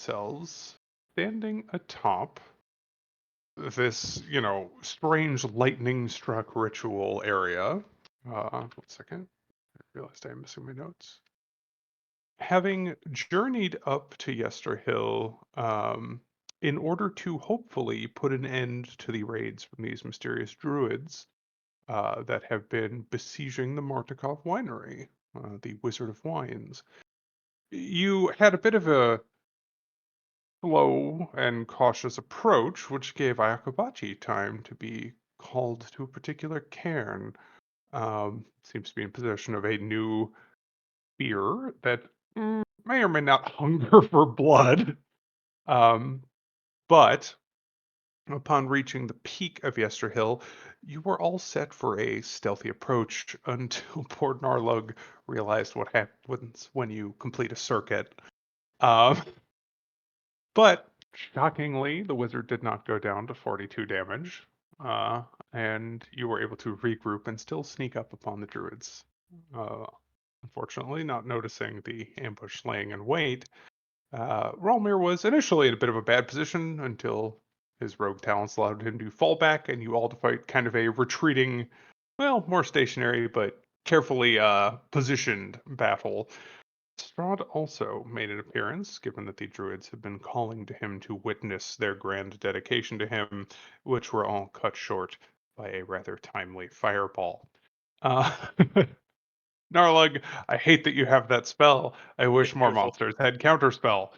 yourselves standing atop this, strange lightning-struck ritual area. 1 second. I realized I'm missing my notes. Having journeyed up to Yester Hill, in order to hopefully put an end to the raids from these mysterious druids that have been besieging the Martikov winery, the Wizard of Wines. You had a bit of a slow and cautious approach, which gave Ayakobachi time to be called to a particular cairn. Seems to be in possession of a new spear that may or may not hunger for blood. But upon reaching the peak of Yesterhill, you were all set for a stealthy approach until poor Narlug realized what happens when you complete a circuit. Um, but shockingly, the wizard did not go down to 42 damage, and you were able to regroup and still sneak up upon the druids. Unfortunately, not noticing the ambush laying in wait, Ralmir was initially in a bit of a bad position until his rogue talents allowed him to fall back, and you all to fight kind of a retreating, well, more stationary but carefully positioned battle. Strahd also made an appearance, given that the druids had been calling to him to witness their grand dedication to him, which were all cut short by a rather timely fireball. Uh, Narlug, I hate that you have that spell. I wish more Beautiful. monsters had counterspell.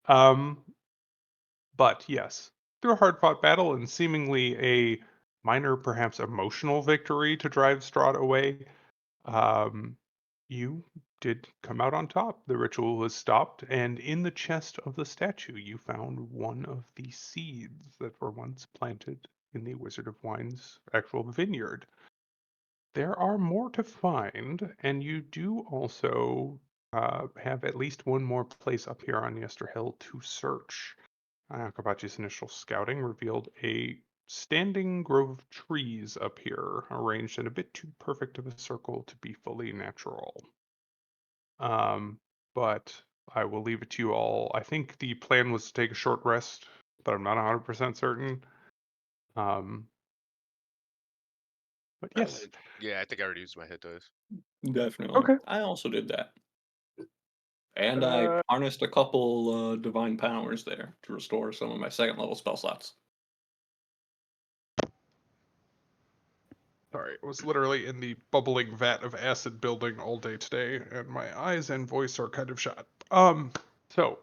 Um, but yes, through a hard-fought battle and seemingly a minor, perhaps emotional victory to drive Strahd away, um, you did come out on top. The ritual was stopped, and in the chest of the statue, you found one of the seeds that were once planted in the Wizard of Wine's actual vineyard. There are more to find, and you do also have at least one more place up here on Yester Hill to search. Akabachi's initial scouting revealed a standing grove of trees up here, arranged in a bit too perfect of a circle to be fully natural. But I will leave it to you all. I think the plan was to take a short rest, but I'm not 100% certain. Um, but yes. Yeah, I think I already used my hit dice. Definitely. Okay. I also did that. And I Uh, harnessed a couple divine powers there to restore some of my second level spell slots. Sorry, I was literally in the bubbling vat of acid building all day today, and my eyes and voice are kind of shot. So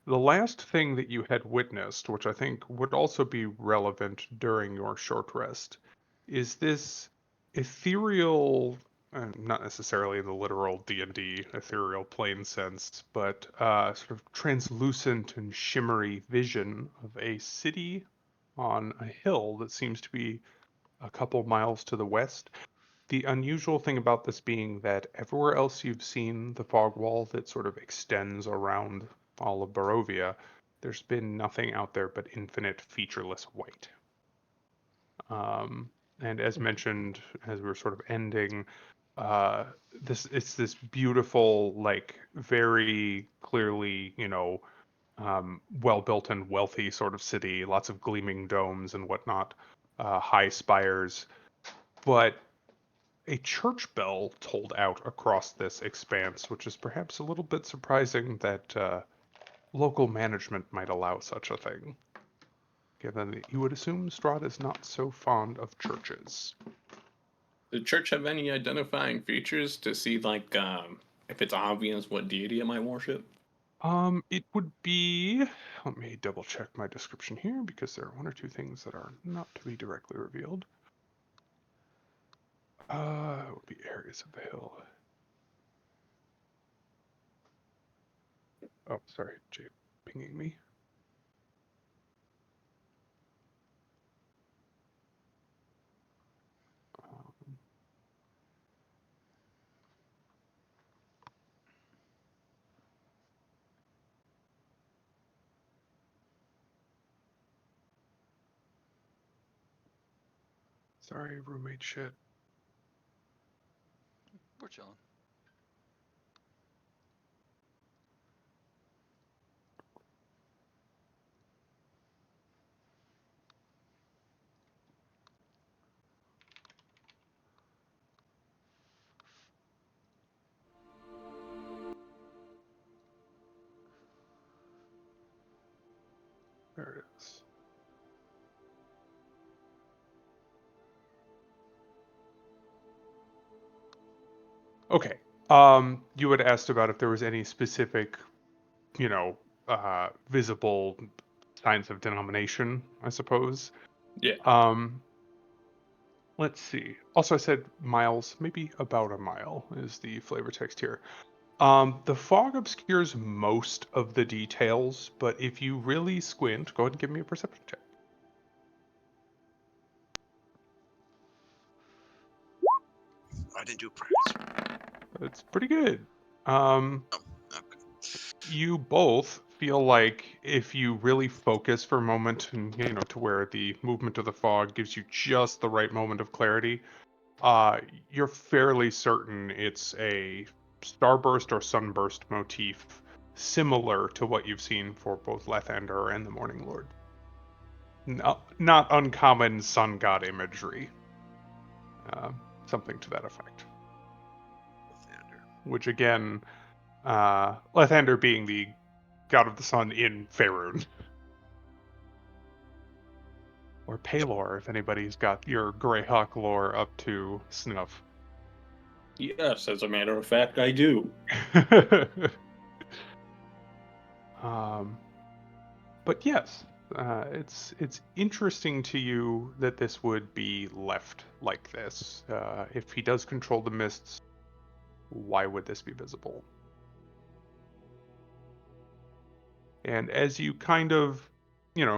the last thing that you had witnessed, which I think would also be relevant during your short rest, is this ethereal, not necessarily in the literal D&D ethereal plane sense, but sort of translucent and shimmery vision of a city on a hill that seems to be a couple miles to the west. The unusual thing about this being that everywhere else you've seen the fog wall that sort of extends around all of Barovia, there's been nothing out there but infinite featureless white. And as mentioned, as we were sort of ending, it's this beautiful, like very clearly, well built and wealthy sort of city, lots of gleaming domes and whatnot, high spires, but a church bell tolled out across this expanse, which is perhaps a little bit surprising that local management might allow such a thing, given that you would assume Strahd is not so fond of churches. Does the church have any identifying features to see, like, if it's obvious what deity it might worship? It would be, let me double check my description here because there are one or two things that are not to be directly revealed. It would be areas of the hill. Oh, sorry, Jay pinging me. Um, Sorry, roommate shit. We're chilling. There it is. Okay. You had asked about if there was any specific, visible signs of denomination, I suppose. Yeah. Let's see. Also, I said miles, maybe about a mile is the flavor text here. The fog obscures most of the details, but if you really squint, go ahead and give me a perception check. I didn't do practice. It's pretty good. Okay. You both feel like if you really focus for a moment and to where the movement of the fog gives you just the right moment of clarity, you're fairly certain it's a starburst or sunburst motif similar to what you've seen for both Lethander and the Morning Lord. Not uncommon sun god imagery. Something to that effect. Lathander. Which again, Lethander being the god of the sun in Faerun. Or Palor, if anybody's got your Greyhawk lore up to snuff. Yes, as a matter of fact, I do. But yes, it's interesting to you that this would be left like this. If he does control the mists, why would this be visible? And as you kind of,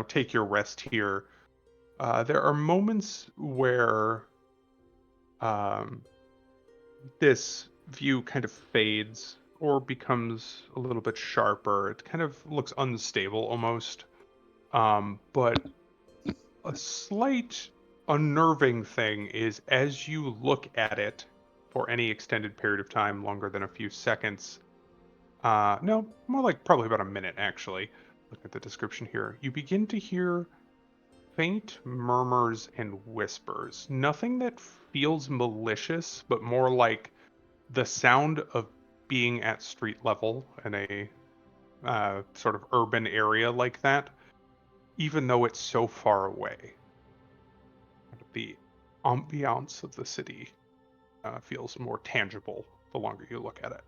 take your rest here, there are moments where this view kind of fades or becomes a little bit sharper. It kind of looks unstable almost. But a slight unnerving thing is as you look at it for any extended period of time, longer than a few seconds, no, more like probably about a minute actually, look at the description here, you begin to hear faint murmurs and whispers. Nothing that feels malicious, but more like the sound of being at street level in a sort of urban area like that, even though it's so far away. The ambiance of the city feels more tangible the longer you look at it.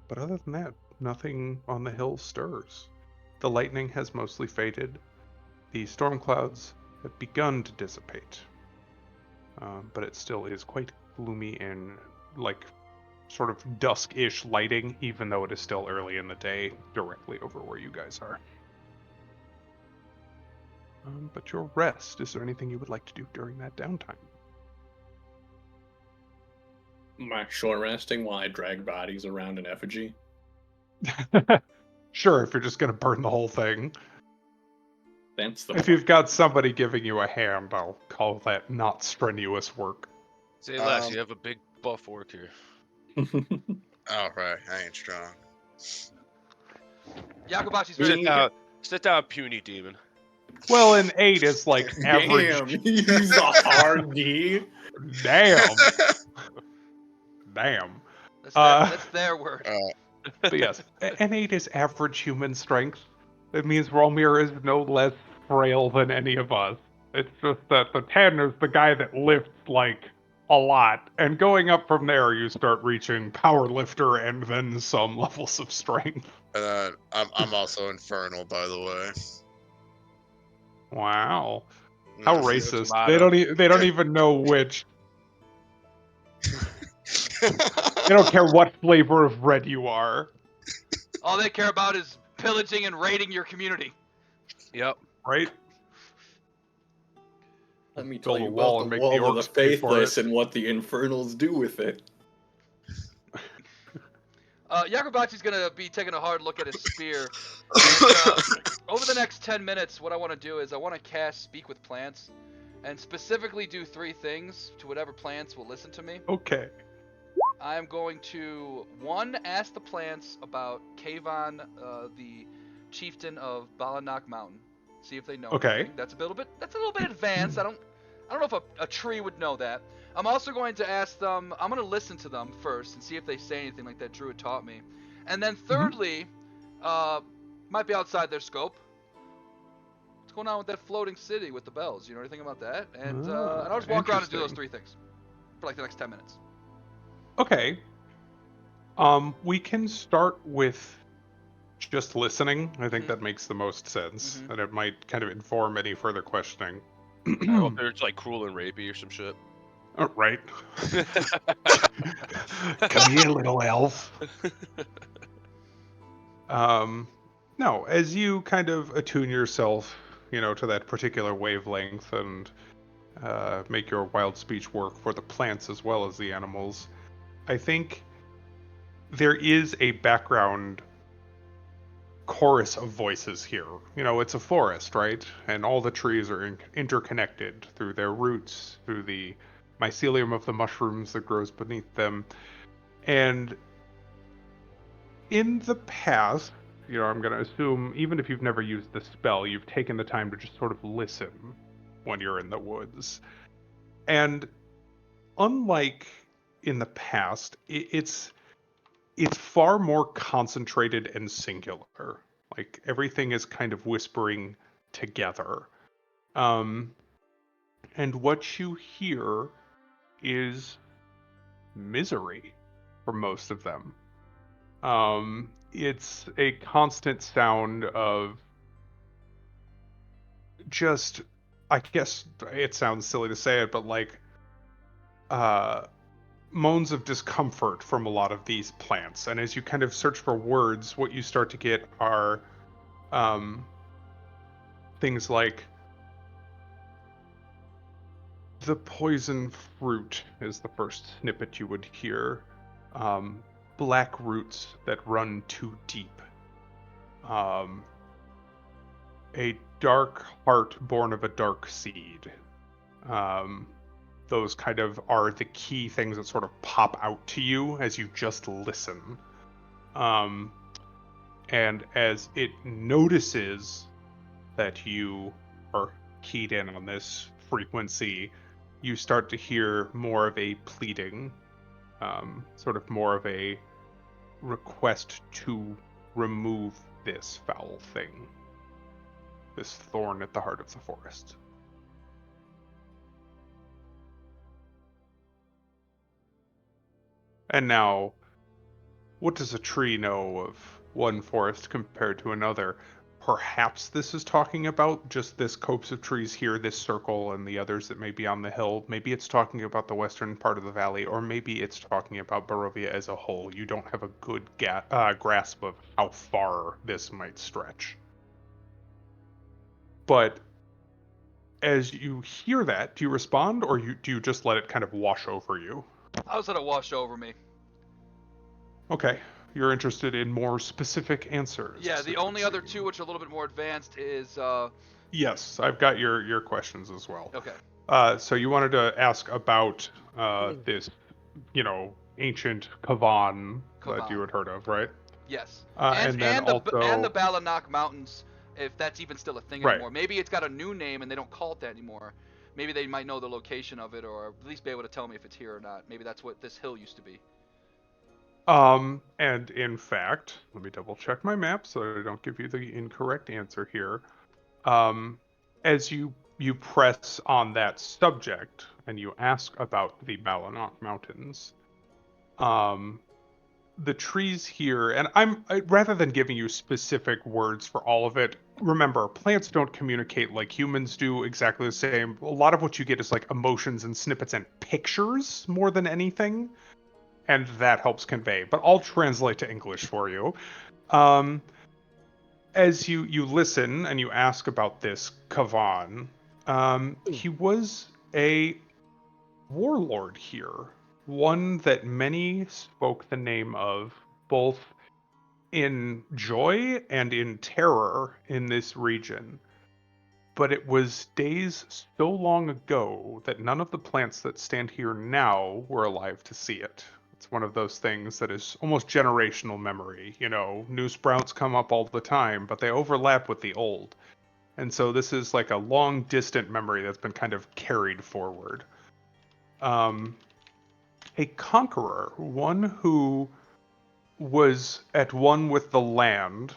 But other than that, nothing on the hill stirs. The lightning has mostly faded. The storm clouds have begun to dissipate. But it still is quite gloomy and like sort of dusk-ish lighting, even though it is still early in the day directly over where you guys are. But your rest, is there anything you would like to do during that downtime? Am I short resting while I drag bodies around in effigy? Sure, if you're just going to burn the whole thing. That's the If you've got somebody giving you a hand, I'll call that not strenuous work. Say less. You have a big buff orc here. All right, I ain't strong. Yakubachi's very Sit down, puny demon. Well, an 8 is like average. Damn, he's a hard D. Damn. Damn. That's their word. But yes, an 8 is average human strength. It means Romir is no less frail than any of us. It's just that the 10 is the guy that lifts, like, a lot. And going up from there, you start reaching power lifter and then some levels of strength. I'm also infernal, by the way. Wow. How Yeah. racist. They don't even know which. They don't care what flavor of red you are. All they care about is pillaging and raiding your community. Yep. Right? Let me Build tell a you wall about and the make the wall of the orcs pay for faithless it. and what the infernals do with it. Yakubachi's gonna be taking a hard look at his spear. And, over the next 10 minutes, what I want to do is I want to cast Speak with Plants, and specifically do 3 things to whatever plants will listen to me. Okay. I'm going to, 1, ask the plants about Kayvon, the chieftain of Balanak Mountain. See if they know Okay. anything. That's a little bit advanced. I don't know if a tree would know that. I'm also going to ask them, I'm going to listen to them first and see if they say anything like that Druid taught me. And then thirdly, might be outside their scope. What's going on with that floating city with the bells? You know anything about that? And I'll just walk around and do those Interesting. 3 things for like the next 10 minutes. Okay. We can start with just listening. I think Mhm. that makes the most sense, Mhm. and it might kind of inform any further questioning. I hope they're like cruel and rapey or some shit. Oh, right. Come here, little elf. No, as you kind of attune yourself, to that particular wavelength and make your wild speech work for the plants as well as the animals, I think there is a background chorus of voices here. It's a forest, right? And all the trees are interconnected through their roots, through the mycelium of the mushrooms that grows beneath them. And in the past, I'm going to assume, even if you've never used the spell, you've taken the time to just sort of listen when you're in the woods. And unlike in the past, it's far more concentrated and singular. Like everything is kind of whispering together. Um, and what you hear is misery for most of them. It's a constant sound of just, I guess it sounds silly to say it, but like uh, moans of discomfort from a lot of these plants. And as you kind of search for words, what you start to get are um, things like the poison fruit is the first snippet you would hear. Black roots that run too deep. Um, a dark heart born of a dark seed. Um, those kind of are the key things that sort of pop out to you as you just listen. Um, and as it notices that you are keyed in on this frequency, you start to hear more of a pleading, sort of more of a request to remove this foul thing, this thorn at the heart of the forest. And now, what does a tree know of one forest compared to another? Perhaps this is talking about just this copse of trees here, this circle, and the others that may be on the hill. Maybe it's talking about the western part of the valley, or maybe it's talking about Barovia as a whole. You don't have a good grasp of how far this might stretch. But as you hear that, do you respond, or do you just let it kind of wash over you? I was gonna wash over me. Okay, you're interested in more specific answers. Yeah, the it would only other two seem. which are a little bit more advanced is Yes, I've got your questions as well. okay. So you wanted to ask about this, ancient Kavan that you Kavan. had heard of, right? Yes. And And then and the also, Balanak Mountains, if that's even still a thing right. anymore. Maybe it's got a new name and they don't call it that anymore. Maybe they might know the location of it, or at least be able to tell me if it's here or not. Maybe that's what this hill used to be. And in fact, let me double check my map so I don't give you the incorrect answer here. Um, as you press on that subject and you ask about the Balanok Mountains, um, the trees here, and rather than giving you specific words for all of it, remember, plants don't communicate like humans do exactly the same. A lot of what you get is like emotions and snippets and pictures more than anything, and that helps convey. But I'll translate to English for you. Um, as you listen and you ask about this Kavan, he was a warlord here, one that many spoke the name of, both in joy and in terror in this region. But it was days so long ago that none of the plants that stand here now were alive to see it. It's one of those things that is almost generational memory. New sprouts come up all the time, but they overlap with the old. And so this is like a long distant memory that's been kind of carried forward. A conqueror, one who was at one with the land,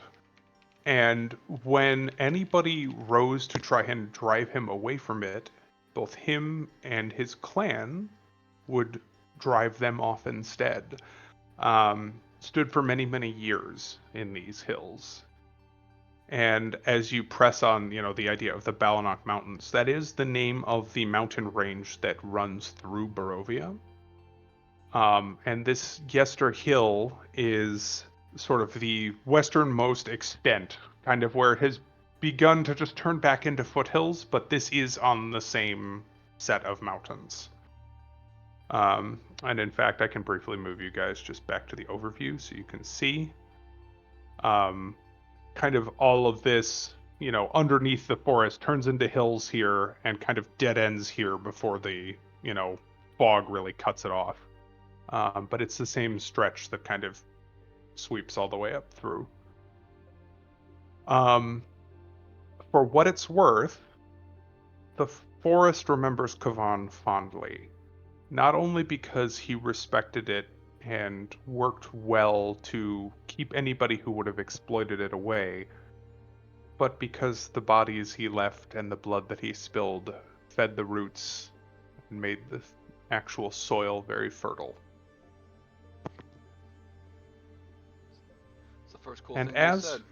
and when anybody rose to try and drive him away from it, both him and his clan would drive them off instead. Stood for many, many years in these hills. And as you press on, the idea of the Balanok Mountains, that is the name of the mountain range that runs through Barovia. And this Yester Hill is sort of the westernmost extent, kind of where it has begun to just turn back into foothills, but this is on the same set of mountains. And in fact, I can briefly move you guys just back to the overview so you can see. Kind of all of this, underneath the forest turns into hills here and kind of dead ends here before the, fog really cuts it off. But it's the same stretch that kind of sweeps all the way up through. For what it's worth, the forest remembers Kavan fondly, not only because he respected it and worked well to keep anybody who would have exploited it away, but because the bodies he left and the blood that he spilled fed the roots and made the actual soil very fertile. It's the first cool And thing they as said.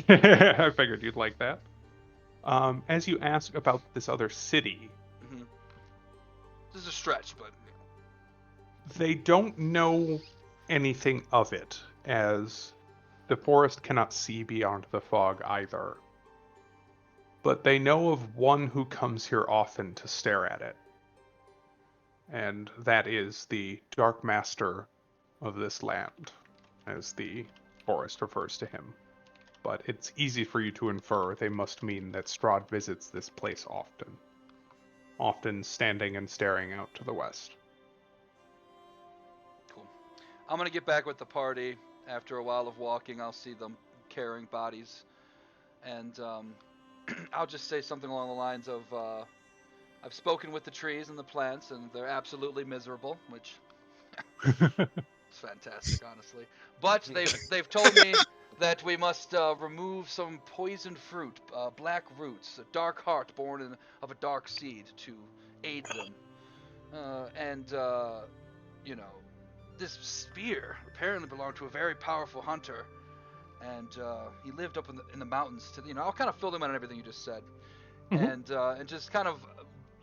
I figured you'd like that. As you ask about this other city, Hmm. This is a stretch, but they don't know anything of it, as the forest cannot see beyond the fog either. But they know of one who comes here often to stare at it. And that is the Dark Master of this land, as the forest refers to him. But it's easy for you to infer they must mean that Strahd visits this place often standing and staring out to the west. cool. I'm gonna get back with the party. After a while of walking, I'll see them carrying bodies, and I'll just say something along the lines of, "I've spoken with the trees and the plants, and they're absolutely miserable," which is fantastic, honestly. But they've told me that we must remove some poisoned fruit, black roots, a dark heart born of a dark seed to aid them. And you know, this spear apparently belonged to a very powerful hunter, and he lived up in the mountains. I'll kind of fill them in on everything you just said, and just kind of,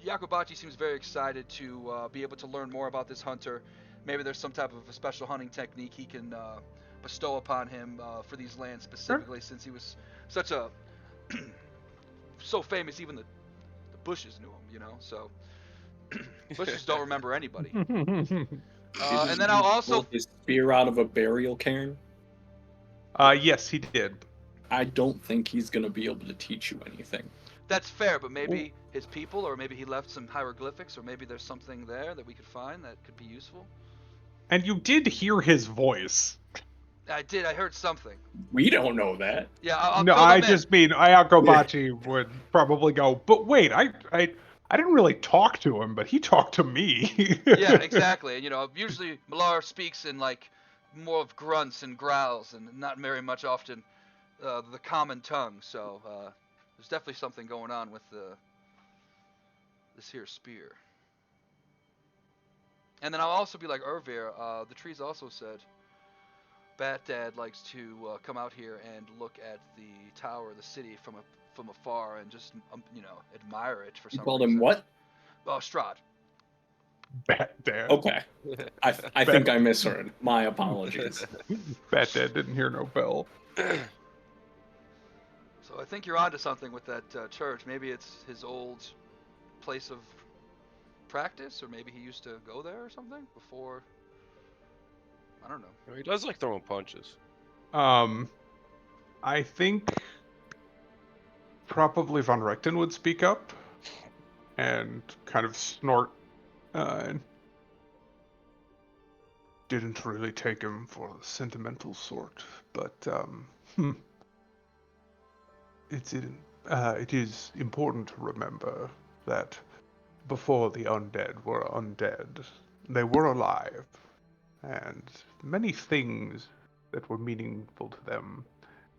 Yakubachi seems very excited to be able to learn more about this hunter. Maybe there's some type of a special hunting technique he can bestow upon him for these lands specifically, since he was such a so famous. Even the bushes knew him, So bushes don't remember anybody. And then I'll also pulled his spear out of a burial cairn. Yes, he did. I don't think he's gonna be able to teach you anything. That's fair, but maybe his people, or maybe he left some hieroglyphics, or maybe there's something there that we could find that could be useful. And you did hear his voice. I did. I heard something. We don't know that. Yeah, I'll No, fill them I in. just mean Ayakobachi would probably go, but wait, I didn't really talk to him, but he talked to me. Yeah, exactly. And usually Malar speaks in like more of grunts and growls, and not very much often the common tongue. So there's definitely something going on with this here spear. And then I'll also be like Ervir. The trees also said Bat Dad likes to come out here and look at the tower of the city from afar and just admire it for You some called reason. him what? Oh, Strahd. Bat Dad. Okay. I think I misheard. My apologies. Bat Dad didn't hear no bell. So I think you're onto something with that church. Maybe it's his old place of practice, or maybe he used to go there or something before. I don't know. He does like throwing punches. I think probably Von Rechten would speak up and kind of snort. Didn't really take him for the sentimental sort, but it is important to remember that before the undead were undead, they were alive, and many things that were meaningful to them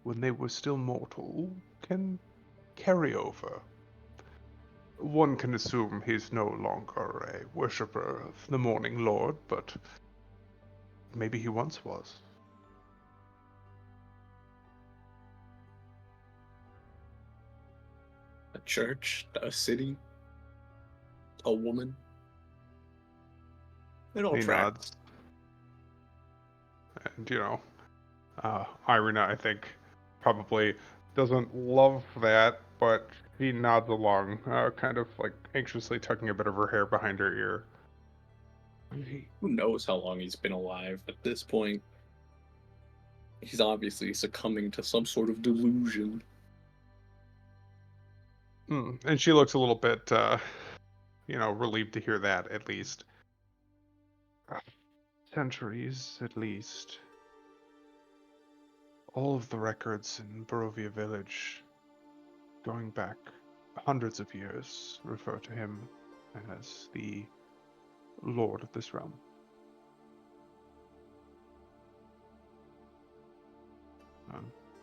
when they were still mortal can carry over. One can assume he's no longer a worshipper of the Morning Lord, but maybe he once was. A church, a city, a woman. It all He tracks. nods. And, Irina, I think, probably doesn't love that, but he nods along, kind of like anxiously tucking a bit of her hair behind her ear. Who knows how long he's been alive at this point? He's obviously succumbing to some sort of delusion. And she looks a little bit, relieved to hear that, at least. Centuries, at least. All of the records in Barovia Village, going back hundreds of years, refer to him as the Lord of this realm.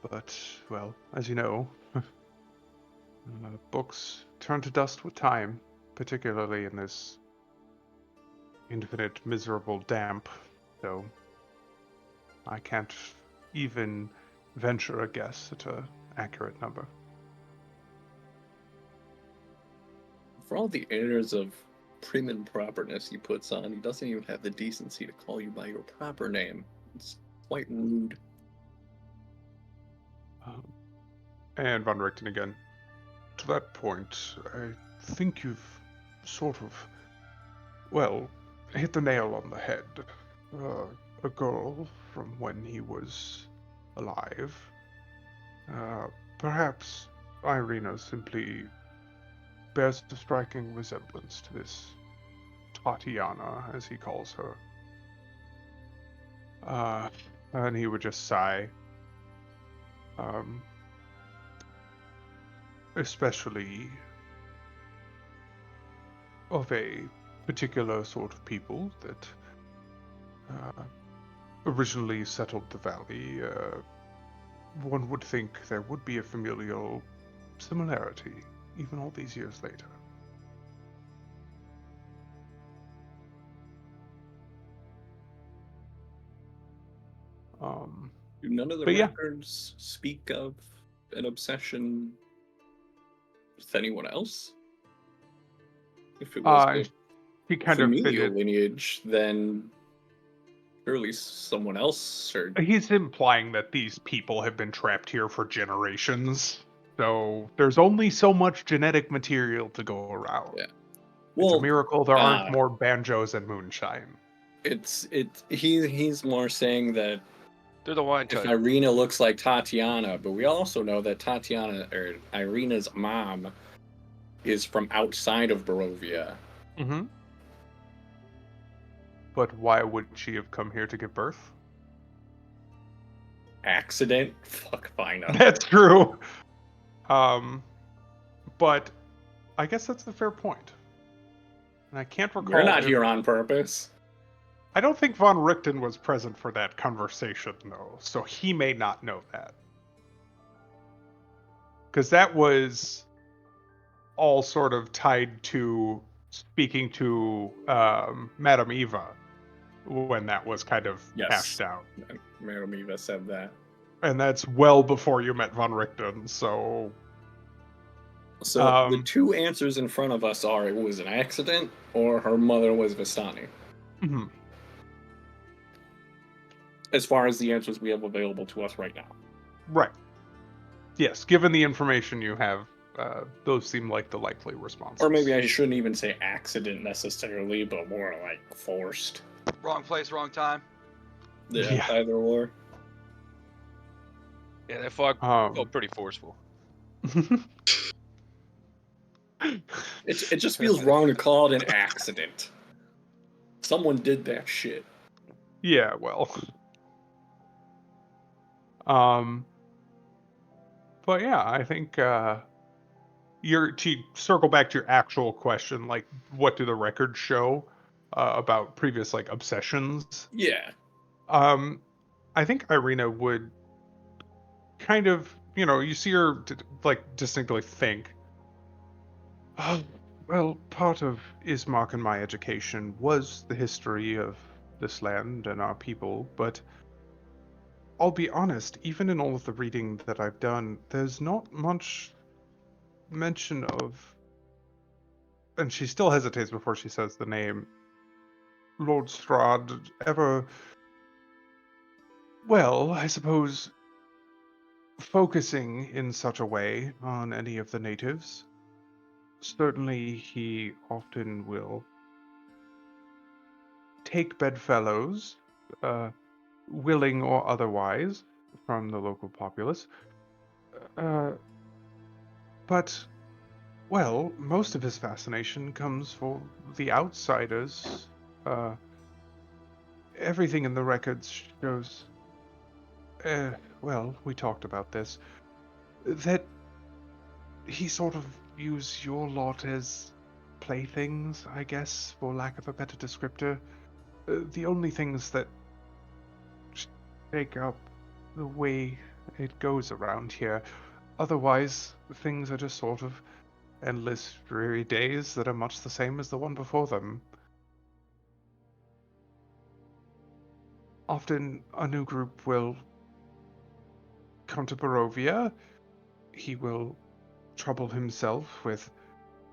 But, well, as you know, books turn to dust with time, particularly in this infinite, miserable damp, so I can't even venture a guess at an accurate number. For all the airs of prim and properness he puts on, he doesn't even have the decency to call you by your proper name. It's quite rude. And Von Richten again. To that point, I think you've sort of, well, hit the nail on the head. A girl from when he was alive. Perhaps Irina simply bears a striking resemblance to this Tatiana, as he calls her. And he would just sigh. Especially of a particular sort of people that originally settled the valley. One would think there would be a familial similarity, even all these years later. Do none of the But yeah. records speak of an obsession with anyone else? If it was a He kind of familial fidget. lineage, then surely someone else, or He's implying that these people have been trapped here for generations, so there's only so much genetic material to go around. yeah. It's a Well, miracle there aren't more banjos and moonshine. he's more saying that They're the wine if type. Irina looks like Tatiana, but we also know that Tatiana or Irina's mom is from outside of Barovia. Mm-hmm. But why would she have come here to give birth? Accident? Fuck, fine. That's true. But I guess that's a fair point. And I can't recall. You're not here on purpose. I don't think Von Richten was present for that conversation, though, so he may not know that. Because that was all sort of tied to speaking to Madame Eva when that was kind of hashed out. Madame Eva said that. And that's well before you met Von Richten, so... So the two answers in front of us are it was an accident or her mother was Vistani. Mm-hmm. As far as the answers we have available to us right now. Right. Yes, given the information you have, those seem like the likely responses. Or maybe I shouldn't even say accident necessarily, but more like forced. Wrong place, wrong time. Yeah. Either or. Yeah, that fog felt pretty forceful. It just feels wrong to call it an accident. Someone did that shit. Yeah, well. But yeah, I think to circle back to your actual question, like what do the records show? about previous like obsessions. Yeah. I think Irina would kind of, you see her like distinctly think. Oh, well, part of Ismark and my education was the history of this land and our people, but I'll be honest, even in all of the reading that I've done, there's not much mention of, and she still hesitates before she says the name, Lord Strahd ever, well, I suppose, focusing in such a way on any of the natives. Certainly, he often will take bedfellows, willing or otherwise, from the local populace. Uh, but, well, most of his fascination comes for the outsiders. Uh, Everything in the records shows. Well, we talked about this. That he sort of views your lot as playthings, I guess, for lack of a better descriptor. The only things that shake up the way it goes around here. Otherwise, things are just sort of endless, dreary days that are much the same as the one before them. Often, a new group will come to Barovia. He will trouble himself with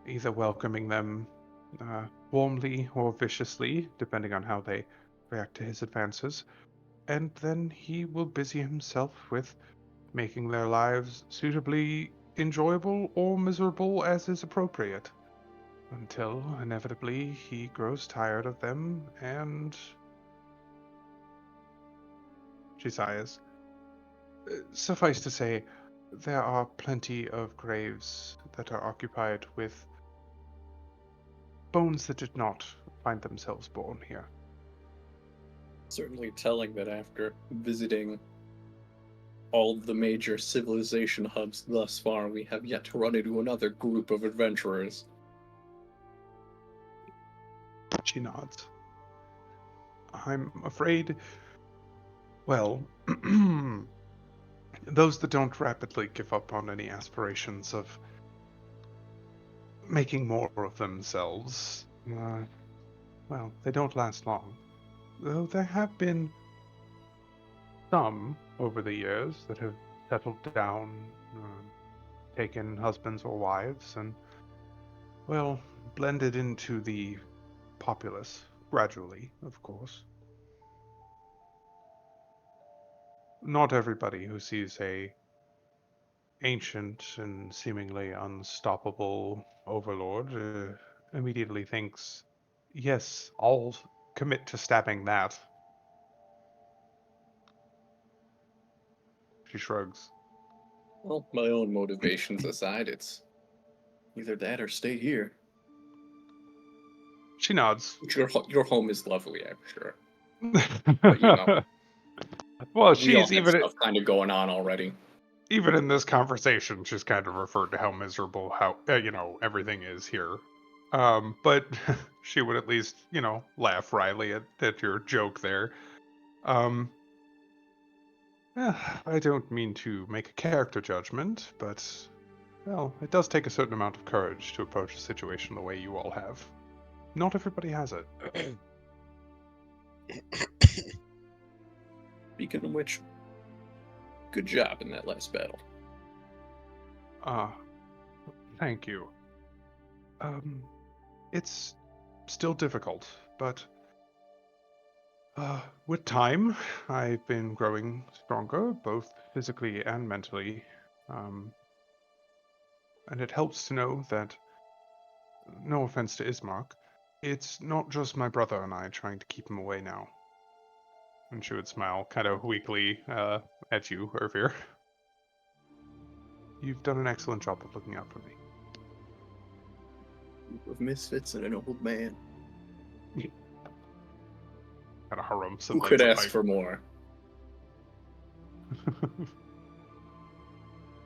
either welcoming them warmly or viciously, depending on how they react to his advances. And then he will busy himself with making their lives suitably enjoyable or miserable as is appropriate, until inevitably he grows tired of them and she sighs. Suffice to say, there are plenty of graves that are occupied with bones that did not find themselves born here. Certainly telling that after visiting all of the major civilization hubs thus far, we have yet to run into another group of adventurers. She nods. I'm afraid, well, those that don't rapidly give up on any aspirations of making more of themselves, well, they don't last long. Though there have been some over the years that have settled down, taken husbands or wives, and, well, blended into the populace, gradually, of course. Not everybody who sees a ancient and seemingly unstoppable overlord immediately thinks, yes, I'll commit to stabbing that. She shrugs. Well, my own motivations aside, it's either that or stay here. She nods. Your home is lovely, I'm sure. But you know, Well, we all she's have stuff kind of going on already. even in this conversation, she's kind of referred to how miserable everything is here. But she would at least laugh wryly at your joke there. Um, I don't mean to make a character judgment, but well, it does take a certain amount of courage to approach a situation the way you all have. Not everybody has it. Speaking of which, good job in that last battle. Ah, thank you. It's still difficult, but with time, I've been growing stronger, both physically and mentally. Um, and it helps to know that, no offense to Ismark, it's not just my brother and I trying to keep him away now. And she would smile kind of weakly at you, Irvir. You've done an excellent job of looking out for me. Group of misfits and an old man. Kind of harums Who and could lights a ask pipe. for more?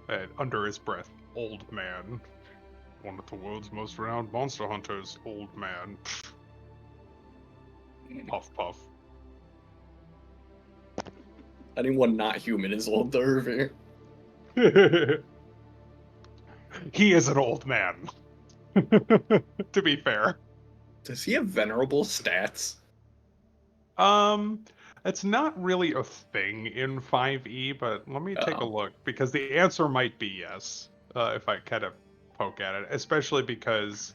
And under his breath, old man. One of the world's most renowned monster hunters, old man. Puff puff. Anyone not human is old Dervy. He is an old man. To be fair. Does he have venerable stats? Um, it's not really a thing in 5e, but let me take a Oh. look because the answer might be yes. If I kind of poke at it, especially because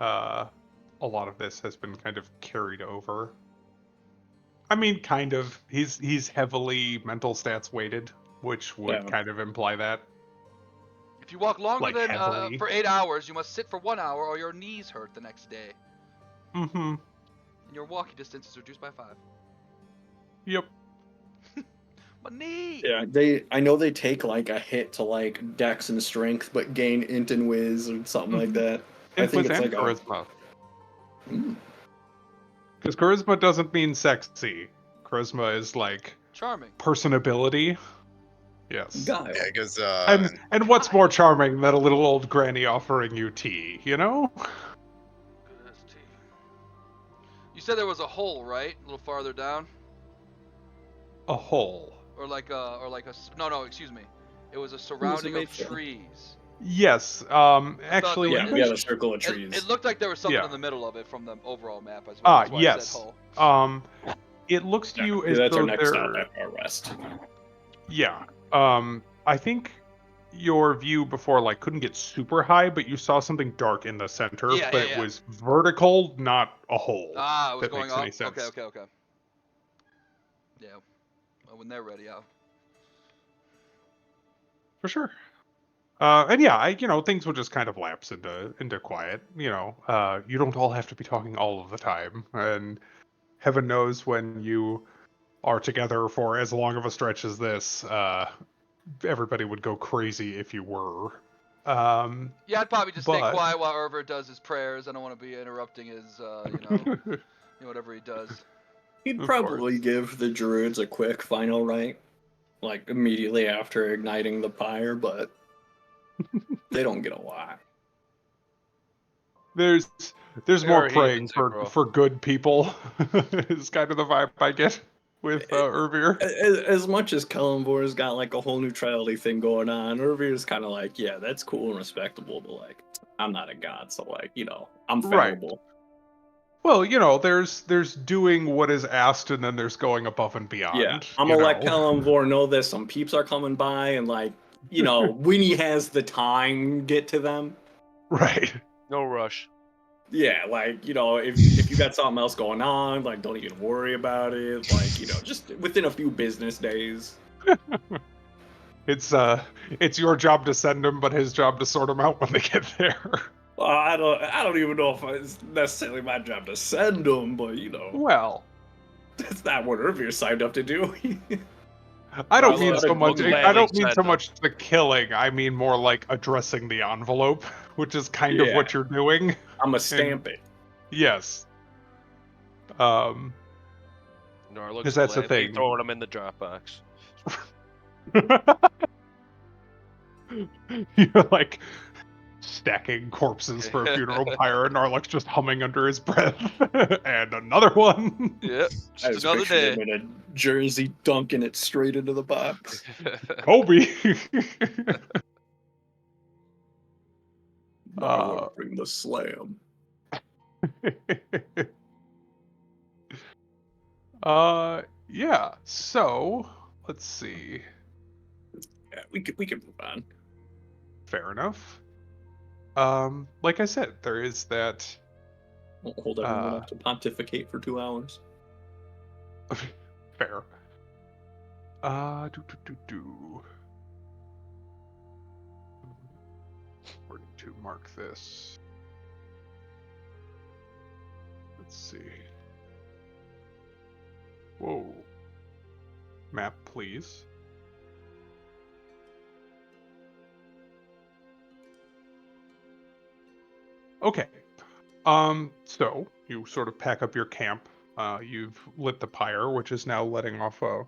a lot of this has been kind of carried over. I mean, kind of. He's heavily mental stats weighted, which would Yeah. kind of imply that. If you walk longer Like, than heavily. for 8 hours, you must sit for 1 hour, or your knees hurt the next day, Mm-hmm. and your walking distance is reduced by 5. Yep. My knee. Yeah, I know they take like a hit to like dex and strength, but gain int and whiz or something like that. I think Influence it's and like charisma. Mm. Because charisma doesn't mean sexy. Charisma is like Charming. personability. Yes. Guile. Yeah, because And what's more charming than a little old granny offering you tea, you know? Good as tea. You said there was a hole, right? A little farther down, A hole. no, excuse me. It was a it surrounding made of from? trees. Yes. thought Actually, there Yeah, was- we have a circle of It, trees. it looked like there was something Yeah. in the middle of it from the overall map as well. That's why I yes. said hole. It looks to you Yeah, as that's our though next stop there. after our rest. Yeah. I think your view before like couldn't get super high, but you saw something dark in the center, Yeah, but yeah, it yeah. was vertical, not a hole. Ah, it was That going makes up. any sense. Okay. Yeah. Well, when they're ready, I'll. For sure. And yeah, things will just kind of lapse into quiet. You don't all have to be talking all of the time, and heaven knows when you are together for as long of a stretch as this, everybody would go crazy if you were. Yeah, I'd probably just stay But- quiet while Irver does his prayers. I don't want to be interrupting his, whatever he does. He'd Of probably course. give the druids a quick final rite, like immediately after igniting the pyre, but they don't get a lot. there's They more are praying heathens, bro. for good people. Is kind of the vibe I get with Irvir. As much as Kellenbor's got like a whole neutrality thing going on, Irvir's kind of like, yeah, that's cool and respectable, but like, I'm not a god, so like, I'm Right. fallible. Well, there's doing what is asked, and then there's going above and beyond. Yeah, I'm you gonna let know? Kellenbor know that some peeps are coming by, and like, when he has the time, get to them. Right. No rush. Yeah, like, if you got something else going on, like, don't even worry about it. Like, just within a few business days. It's your job to send them, but his job to sort them out when they get there. Well, I don't even know if it's necessarily my job to send them, but Well, that's not what Irvir signed up to do. I don't Well, mean so we'll much. gladly I don't mean send so them. much the killing. I mean more like addressing the envelope, which is kind of Yeah. what you're doing. I'm gonna stamp it. Yes. Narlug's 'Cause that's the gladly thing. throwing them in the Dropbox. You're like stacking corpses for a funeral pyre, and Narlux just humming under his breath. And another one. Yep, I just just another picture day. him in a jersey dunking it straight into the box. Kobe. Marla, bring the slam. Yeah. So let's see. Yeah, we can move on. Fair enough. Like I said, there is that. Won't hold everyone up to pontificate for 2 hours. Fair. Do. We're going to mark this. Let's see. Whoa. Map, please. Okay. So you sort of pack up your camp. You've lit the pyre, which is now letting off a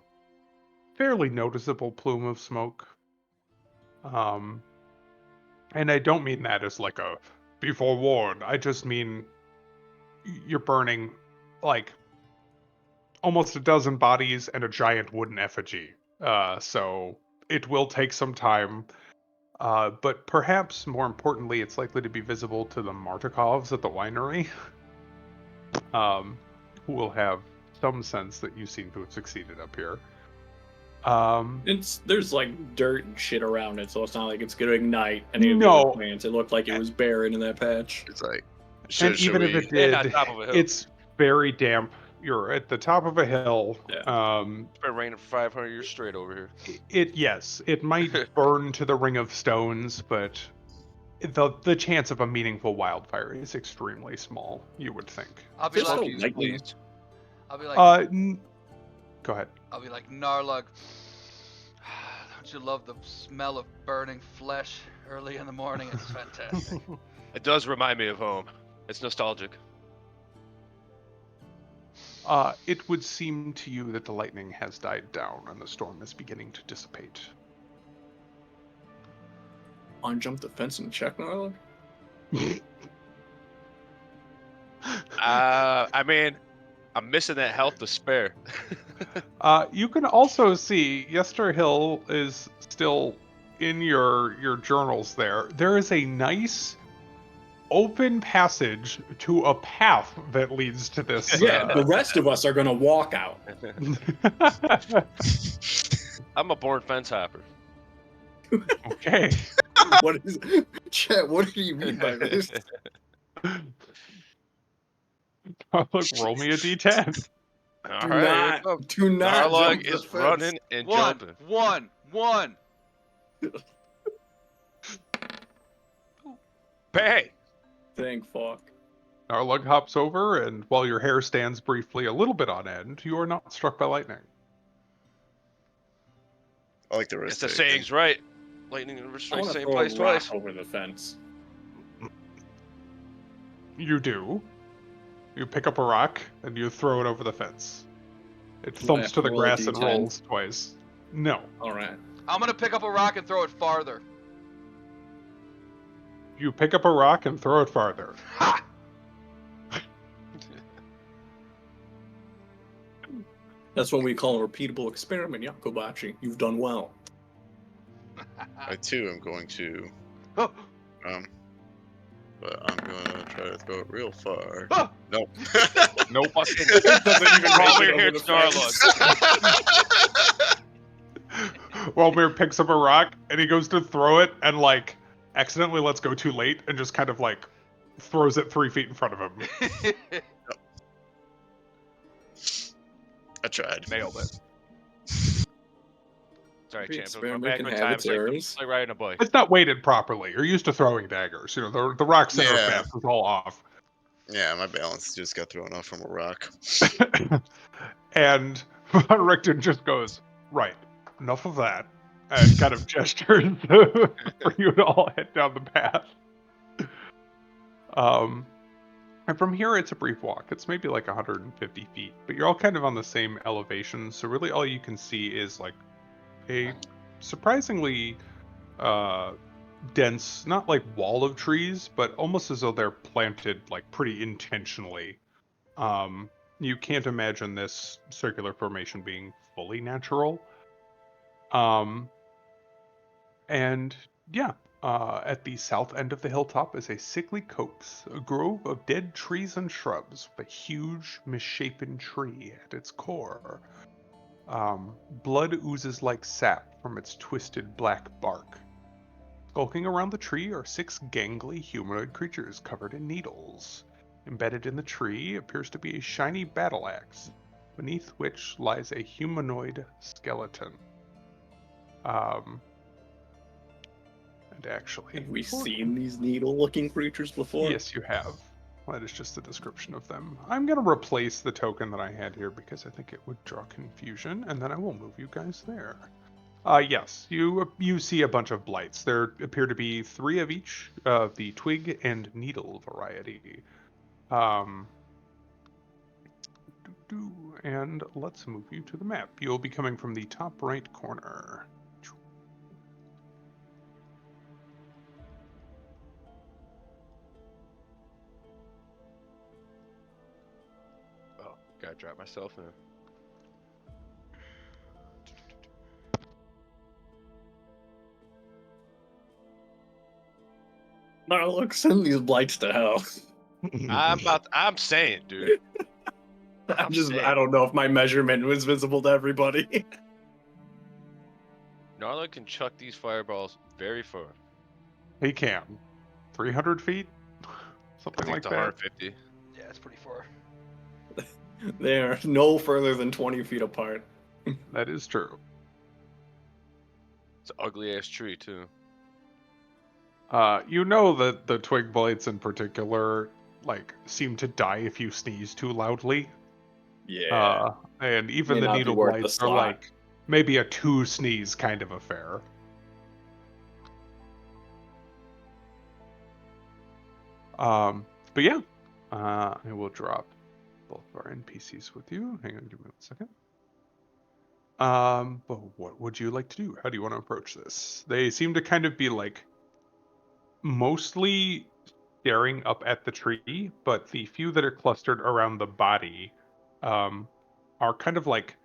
fairly noticeable plume of smoke. And I don't mean that as like a be forewarned. I just mean you're burning like almost a dozen bodies and a giant wooden effigy. So it will take some time. But perhaps more importantly, it's likely to be visible to the Martikovs at the winery, who will have some sense that you seem to have succeeded up here. There's like dirt and shit around it, so it's not like it's gonna ignite any of the No. other plants. It looked like it was buried in that patch. It's like, And should even if we? it And on did, top of a hill. it's very damp. You're at the top of a hill. Yeah. It's been raining for 500 years straight over here. Yes, it might burn to the ring of stones, but the chance of a meaningful wildfire is extremely small, you would think. I'll be There's like, no Please, lightning. please. I'll be like, Go ahead. I'll be like, Narlug. Don't you love the smell of burning flesh early in the morning? It's fantastic. It does remind me of home. It's nostalgic. It would seem to you that the lightning has died down and the storm is beginning to dissipate. Unjump the fence and check, Narla? I mean, I'm missing that health to spare. You can also see Yester Hill is still in your journals there. There is a nice open passage to a path that leads to this. Yeah, the rest of us are gonna walk out. I'm a born fence hopper. Okay. What is Chet, what do you mean by this? Look, roll me a d10. All Do right, here not- it comes. Do not Narlug jump the is fence. running and jumping. One. Bang! Thank fuck. Narlug hops over, and while your hair stands briefly a little bit on end, you are not struck by lightning. I like the It's risk. the saying's right. Lightning never I strikes want the to same throw place a rock twice. over the fence. You do. You pick up a rock and you throw it over the fence. It Do I thumps have to to the roll a grass and D10? rolls twice. No. All right. I'm gonna pick up a rock and throw it farther. You pick up a rock and throw it farther. Ha! That's what we call a repeatable experiment, Yakobachi. You've done well. I too am going to, Oh, but I'm gonna try to throw it real far. oh. Nope. Nope. Fucking Doesn't even Call make me it here, over the Snarlug. Walmir picks up a rock and he goes to throw it and like accidentally lets go too late and just kind of like throws it 3 feet in front of him. I tried. Nailed it. Sorry, Every champ. experiment My can back have time its is like, errors. like riding a bike. It's not weighted properly. You're used to throwing daggers. You know, the rock center of Yeah. mass is all off. Yeah, my balance just got thrown off from a rock. And Von Richten just goes, right, enough of that, and kind of gestures for you to all head down the path. And from here, it's a brief walk. It's maybe like 150 feet, but you're all kind of on the same elevation, so really all you can see is like a surprisingly dense, not like wall of trees, but almost as though they're planted like pretty intentionally. You can't imagine this circular formation being fully natural. And yeah, at the south end of the hilltop is a sickly copse, a grove of dead trees and shrubs, with a huge, misshapen tree at its core. Blood oozes like sap from its twisted black bark. Skulking around the tree are 6 gangly humanoid creatures covered in needles. Embedded in the tree appears to be a shiny battle axe, beneath which lies a humanoid skeleton. And actually, Have we seen these needle-looking creatures before? yes, you have. That is just a description of them. I'm going to replace the token that I had here because I think it would draw confusion, and then I will move you guys there. Yes, you see a bunch of blights. There appear to be 3 of each of the twig and needle variety. And let's move you to the map. You'll be coming from the top right corner. Oh, gotta drop myself in. Now look, send these blights to hell. I'm saying, dude. I don't know if my measurement was visible to everybody. Narla can chuck these fireballs very far. He can. 300 feet? I Something think like it's that. 150. Yeah, it's pretty far. They are no further than 20 feet apart. That is true. It's an ugly ass tree too. You know that the twig blights in particular, like, seem to die if you sneeze too loudly. Yeah. And even May the not be needle worth the blights are slot. like maybe a 2 sneeze kind of affair. But yeah, I will drop both of our NPCs with you. Hang on, give me 1 second. But what would you like to do? How do you want to approach this? They seem to kind of be like mostly staring up at the tree, but the few that are clustered around the body are kind of like,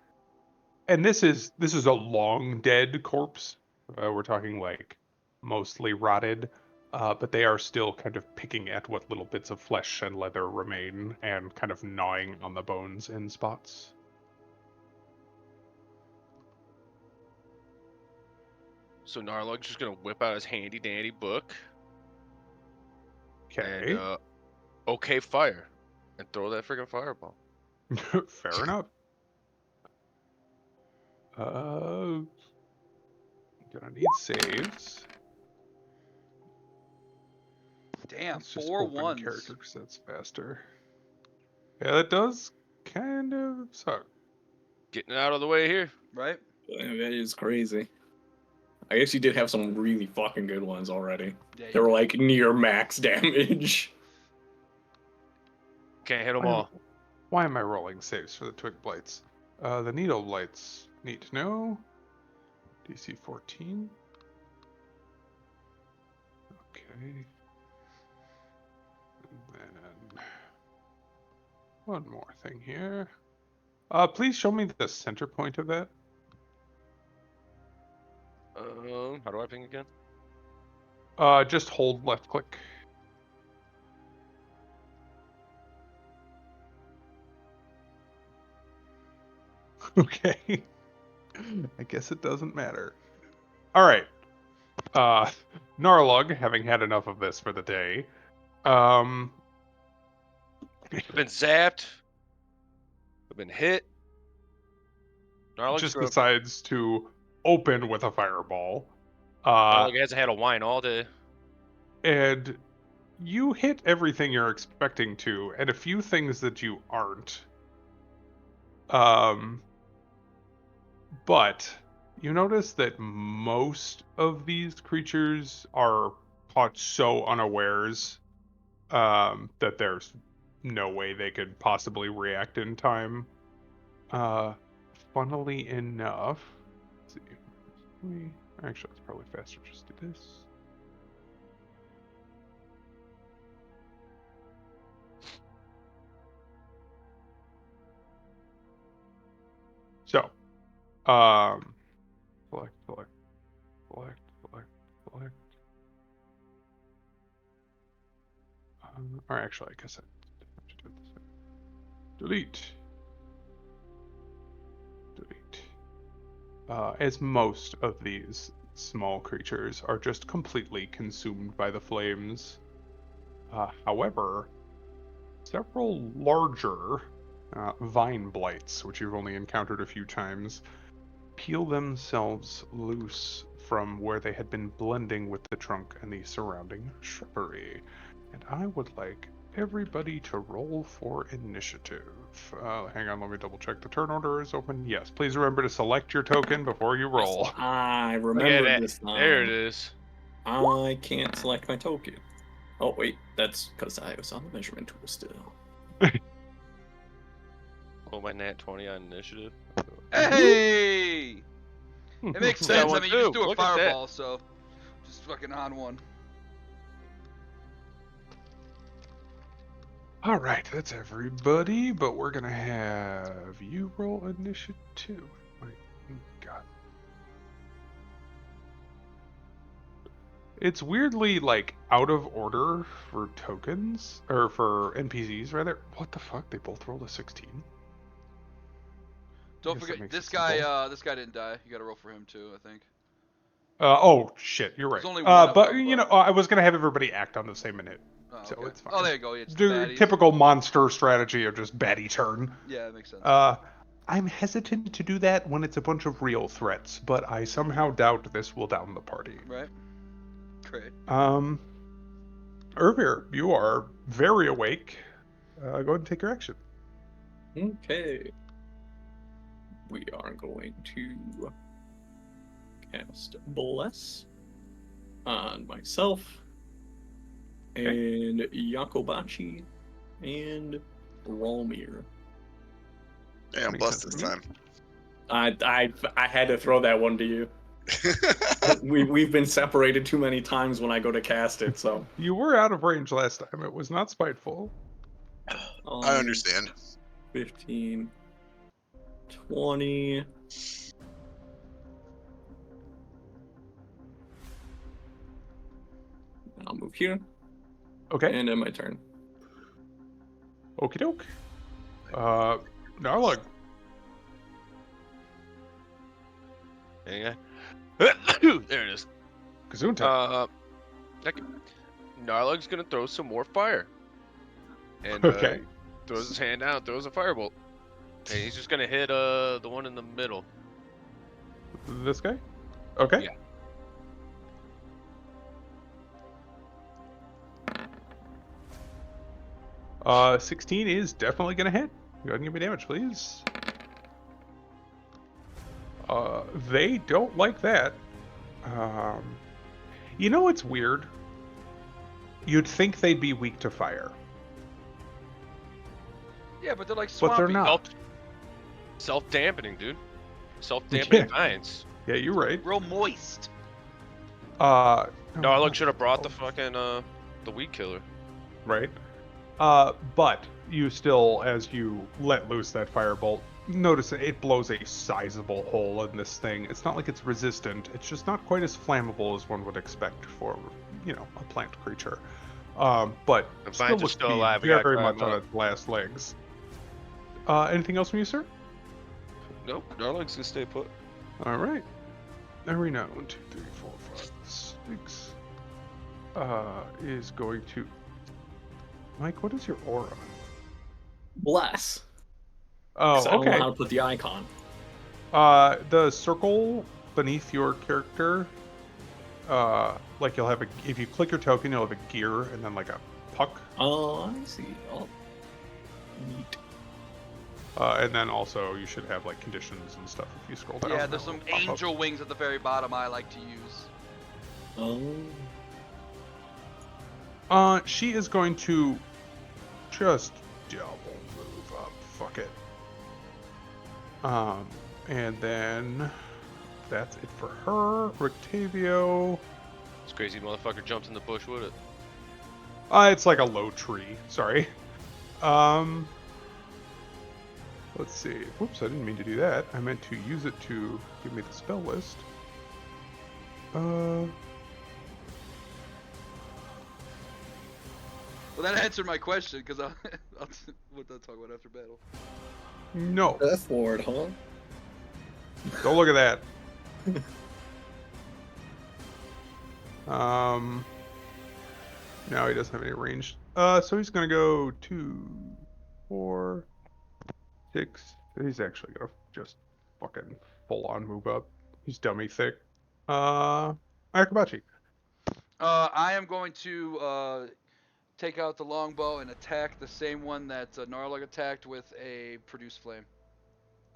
and this is a long dead corpse. We're talking like mostly rotted, but they are still kind of picking at what little bits of flesh and leather remain and kind of gnawing on the bones in spots. So Narlug's just gonna whip out his handy dandy book and Okay, okay fire and throw that freaking fireball. fair enough. Gonna need saves. Damn, Let's just 4 open ones. character because that's faster. Yeah, that does kind of suck. Getting it out of the way here. Right? That is crazy. I guess you did have some really fucking good ones already. Yeah, They were like near max damage. Can't hit them Why am, all. why am I rolling saves for the twig blights? The needle blights need to know. DC 14. Okay. And then one more thing here. Please show me the center point of that. How do I ping again? Just hold left click. Okay. I guess it doesn't matter. All right. Narlug, having had enough of this for the day, I've been zapped. I've been hit. Narlug's just grumpy. decides to open with a fireball. Narlug hasn't had a wine all day. And you hit everything you're expecting to, and a few things that you aren't. But you notice that most of these creatures are caught so unawares that there's no way they could possibly react in time. Funnily enough, let's see. Actually, it's probably faster just to do this. So, select, select, select, select, select. Or actually, I guess I have to do it this way. Delete. Delete. As most of these small creatures are just completely consumed by the flames. However, several larger vine blights, which you've only encountered a few times, peel themselves loose from where they had been blending with the trunk and the surrounding shrubbery. And I would like everybody to roll for initiative. Hang on, let me double check the turn order is open. Yes, please remember to select your token before you roll. I Look at remember that. this time. There it is. I can't select my token. Oh wait, that's because I was on the measurement tool still. Oh, my nat 20 on initiative. Hey! It makes That sense. I one mean, you just too. do a Look at that. fireball, so just fucking on one. All right, that's everybody, but we're gonna have you roll initiative. My God. It's weirdly like out of order for tokens or for NPCs rather. What the fuck? They both rolled a 16. Don't guess that forget makes this it simple. guy. This guy didn't die. You got to roll for him too, I think. Oh shit, you're right. There's only one of But them, you know, but- I was gonna have everybody act on the same minute, Oh, so okay. it's fine. Oh, there you go. Yeah, it's the Do baddies. typical monster strategy of just baddie turn. Yeah, that makes sense. I'm hesitant to do that when it's a bunch of real threats, but I somehow doubt this will down the party. Right. Great. Ervir, you are very awake. Go ahead and take your action. Okay. We are going to cast Bless on myself and Yakobachi and Rolmir. Yeah, I'm Makes blessed sense this to me. time. I had to throw that one to you. We've been separated too many times when I go to cast it, so You were out of range last time. It was not spiteful. I understand. 15, 20. I'll move here Okay. and end my turn. Okie doke. Narlug. Hang on. There it is. Gesundheit. Okay. Narlug's gonna throw some more fire. And Okay. throws his hand out, throws a firebolt. And he's just gonna hit the one in the middle. This guy? Okay. Yeah. Uh, 16 is definitely gonna hit. Go ahead and give me damage, please. They don't like that. You know what's weird? You'd think they'd be weak to fire, Yeah, but they're like but swampy. they're not. Self-dampening, dude. Self-dampening Yeah. vines. Yeah, you're right. Real moist. Narlug should have brought the fucking the weed killer. Right. But you still, as you let loose that firebolt, notice that it blows a sizable hole in this thing. It's not like it's resistant. It's just not quite as flammable as one would expect for, you know, a plant creature. But The still vines are looks still to be alive. We gotta very climb much on up. its last legs. Anything else from you, sir? Nope. Narlug's gonna stay put. All right. Every now 1, 2, 3, 4, 5, 6. Is going to. Mike, what is your aura? Bless. Oh, 'Cause I don't know okay. how to put the icon. The circle beneath your character, like you'll have a, if you click your token, you'll have a gear and then like a puck, Oh, I see. Oh, neat. and then also you should have like conditions and stuff if you scroll down. Yeah, that there's some will pop up. angel wings at the very bottom I like to use. Oh, She is going to just double move up. Fuck it. And then that's it for her. Rictavio. This crazy motherfucker jumped in the bush with it. It's like a low tree. Sorry. Let's see. Whoops, I didn't mean to do that. I meant to use it to give me the spell list. Well, that answered my question because we'll talk about after battle. No. F word, huh? Don't look at that. Now he doesn't have any range. So he's gonna go 2, 4, 6. He's actually gonna just fucking full on move up. He's dummy thick. Akabachi. I am going to take out the longbow and attack the same one that Narlug attacked with a produce flame.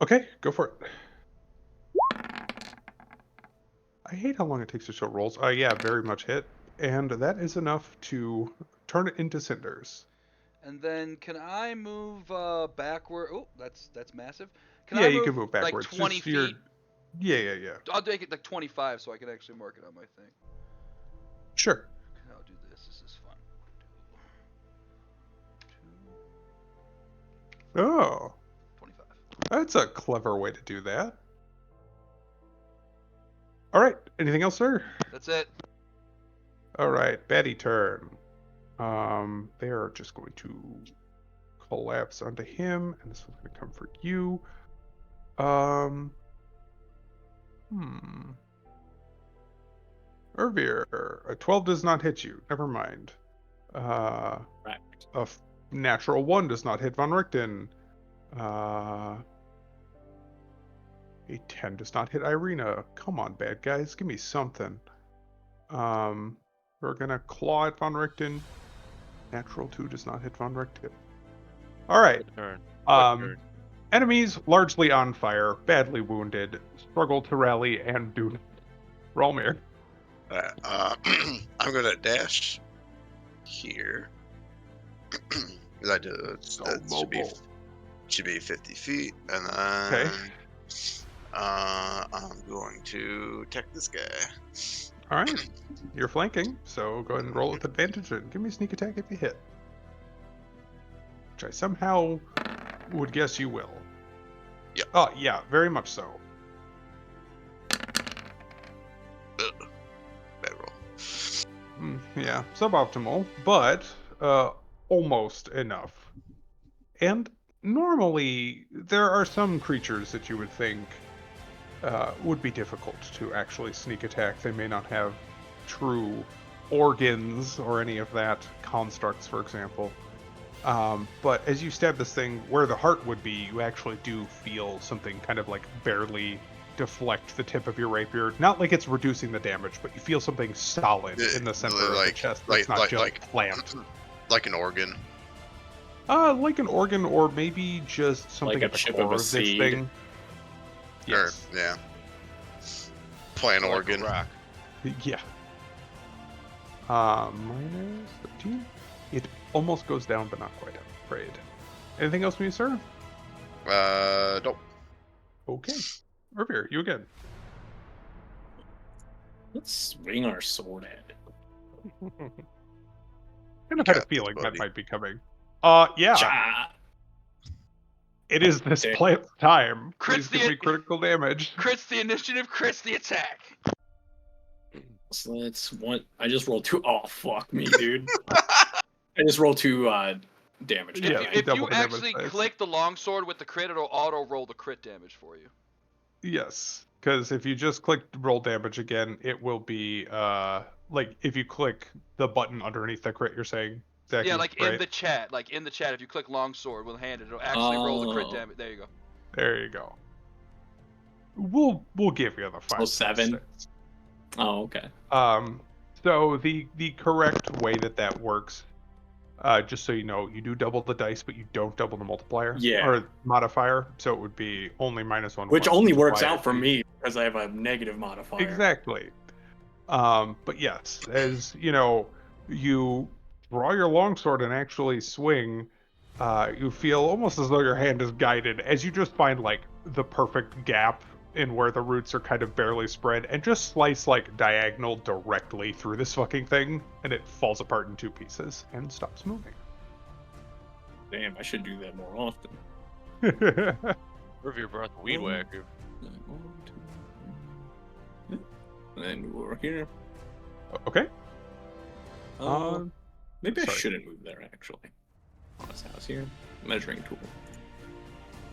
Okay, go for it. I hate how long it takes to show rolls. Yeah, very much hit. And that is enough to turn it into cinders. And then can I move backward? Oh, that's massive. Can Yeah, I you can move backwards. like 20 Just your- feet? Yeah. I'll take it like 25 so I can actually mark it on my thing. Sure. I'll do this. This is fun. Oh, 25. that's a clever way to do that. All right. Anything else, sir? That's it. All right, Betty turn. They are just going to collapse onto him, and this one's going to come for you. Ervir, a 12 does not hit you. Never mind. Right. Natural 1 does not hit Von Richten. A 10 does not hit Irina. Come on, bad guys, give me something. We're gonna claw at Von Richten. Natural 2 does not hit Von Richten. All right. Good turn. Good turn. Enemies largely on fire, badly wounded, struggle to rally and do Rolmir. I'm gonna dash here. That So should be 50 feet, and then Okay. I'm going to attack this guy. All right. You're flanking, so go ahead and roll with advantage and give me a sneak attack if you hit. Which I somehow would guess you will. Yep. Oh, yeah, very much so. Bad roll. Yeah, suboptimal, but almost enough. And normally, there are some creatures that you would think would be difficult to actually sneak attack. They may not have true organs or any of that, constructs, for example. But as you stab this thing where the heart would be, you actually do feel something kind of like barely deflect the tip of your rapier. Not like it's reducing the damage, but you feel something solid in the center of the chest that's not just clamped. Like an organ. Like an organ, or maybe just something Like a at the chip core of a of this seed. thing. Yes. Or, yeah. Plant Like a organ. rock. Yeah. Minus 13? It almost goes down, but not quite, I'm afraid. Anything else from you, sir? Nope. Okay. Ervir, you again. Let's swing our sword at it. Kind of had a Got feeling this, that buddy. might be coming. Yeah. Cha! It is this Okay. plant's time. Please Crits give the- me critical damage. Crits the initiative, crits the attack. So that's one. I just rolled 2. Oh, fuck me, dude. I just rolled 2 damage. If Yeah, you, didn't I? if double you the damage actually dice. click the longsword with the crit, it'll auto roll the crit damage for you. Yes, because if you just click roll damage again, it will be like if you click the button underneath the crit, you're saying, Zachy, Yeah, like right? in the chat. Like in the chat, if you click longsword with handed, it'll actually roll the crit Oh. damage. There you go. There you go. We'll give you the 5. So 7? Oh, okay. So the correct way that works, just so you know, you do double the dice, but you don't double the multiplier Yeah. or modifier. So it would be only -1. Which plus only works multiplier out for if you- me because I have a negative modifier. Exactly. But yes, as you know, you draw your longsword and actually swing. You feel almost as though your hand is guided as you just find like the perfect gap in where the roots are kind of barely spread and just slice like diagonal directly through this fucking thing, and it falls apart in 2 pieces and stops moving. Damn, I should do that more often. Revere brought the weed whacker. 1, 2, 3. And then move over here. Okay. Maybe I sorry. shouldn't move there actually. This house here. Measuring tool.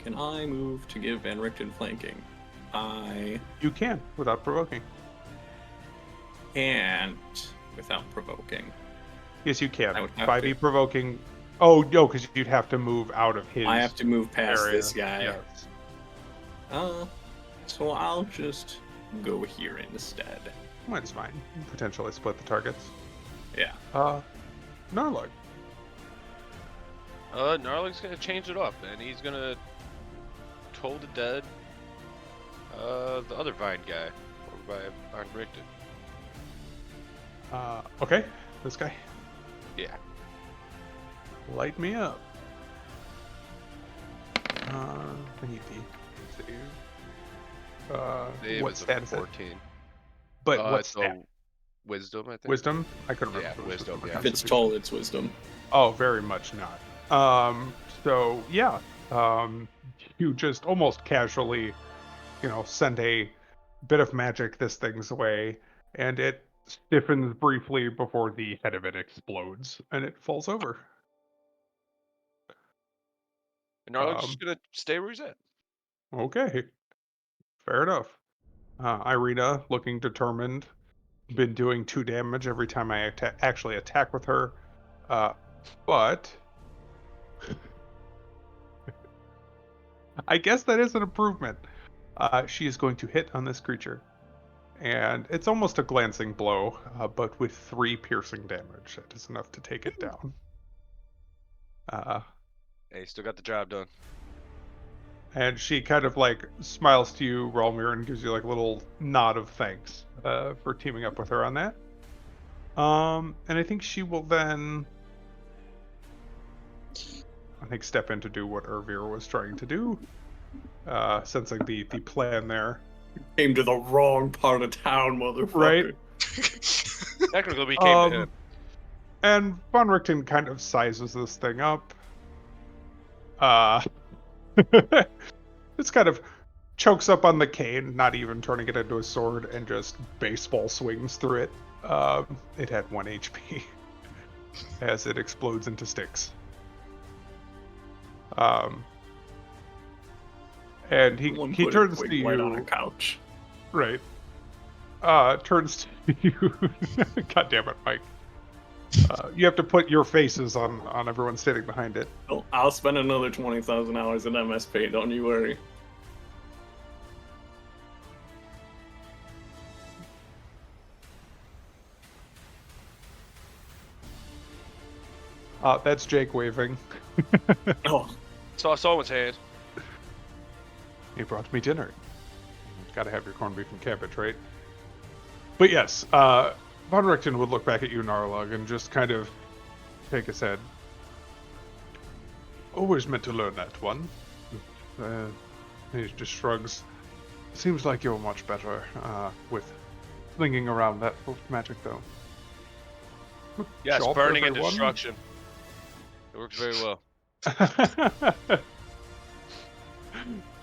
Can I move to give Van Richten flanking? I You can without provoking. can't without provoking. Yes, you can. I would have 5e to. provoking. Oh no, because you'd have to move out of his. I have to move past area. this guy. Yes. So I'll just go here instead. That's fine. Potentially split the targets. Yeah. Narlug. Gnarlag's gonna change it up, and he's gonna toll the dead. The other vine guy, over by Von Richten. Okay. This guy. Yeah. Light me up. I need the save. Save What is a stat is it? 14. But what it's a stat? Wisdom, I think. Wisdom? I couldn't Yeah, remember. if it was wisdom, or yeah. If it's constitution. toll, it's wisdom. Oh, very much not. So yeah. You just almost casually, send a bit of magic this thing's way, and it stiffens briefly before the head of it explodes and it falls over. And Narlo's Um, just gonna stay where he's at. okay, fair enough. Irina, looking determined, been doing 2 damage every time I actually attack with her. But I guess that is an improvement. She is going to hit on this creature. And it's almost a glancing blow, but with 3 piercing damage. That is enough to take it down. Hey, still got the job done. And she kind of like smiles to you, Ralmir, and gives you like a little nod of thanks for teaming up with her on that. And I think she will then, I think, step in to do what Ervir was trying to do, sensing the plan there. Came to the wrong part of town, motherfucker. Right. Technically, we came to him. And Von Richten kind of sizes this thing up. It's kind of chokes up on the cane, not even turning it into a sword, and just baseball swings through it. It had 1 HP as it explodes into sticks. And he turns to you. On a couch. Right. Turns to you. God damn it, Mike. You have to put your faces on everyone standing behind it. I'll spend another 20,000 hours in MSP, don't you worry. That's Jake waving. Oh, Saw someone's hand. He brought me dinner. Gotta have your corned beef and cabbage, right? But yes, Von Richten would look back at you, Narlug, and just kind of shake his head. Always meant to learn that one. He just shrugs. Seems like you're much better with slinging around that magic, though. Yes, Job, burning and everyone. destruction. It works very well.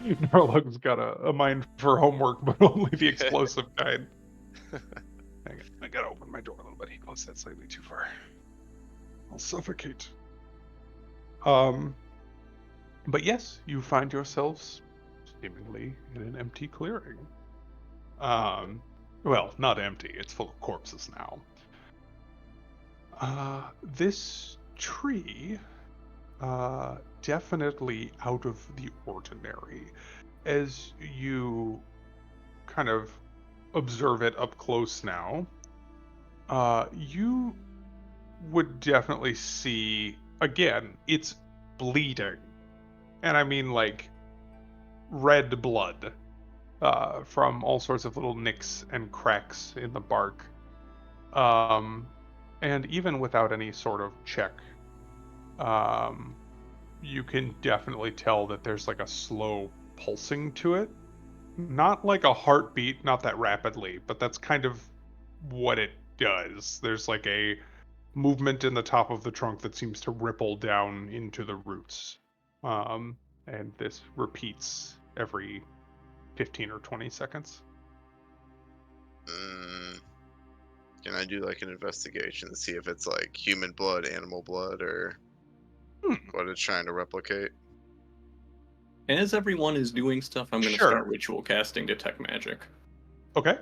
Narlug's got a mind for homework, but only the explosive kind. Hang on, I gotta open my door a little bit. He closed that slightly too far. I'll suffocate. But yes, you find yourselves seemingly in an empty clearing. Well, not empty. It's full of corpses now. This tree, definitely out of the ordinary. As you kind of observe it up close now, you would definitely see, again, it's bleeding. And I mean like red blood from all sorts of little nicks and cracks in the bark. And even without any sort of check, you can definitely tell that there's like a slow pulsing to it. Not like a heartbeat, not that rapidly, but that's kind of what it does. There's like a movement in the top of the trunk that seems to ripple down into the roots. And this repeats every 15 or 20 seconds. Can I do like an investigation to see if it's like human blood, animal blood, or what it's trying to replicate? as everyone is doing stuff, I'm going to Sure. start ritual casting Detect Magic. Okay.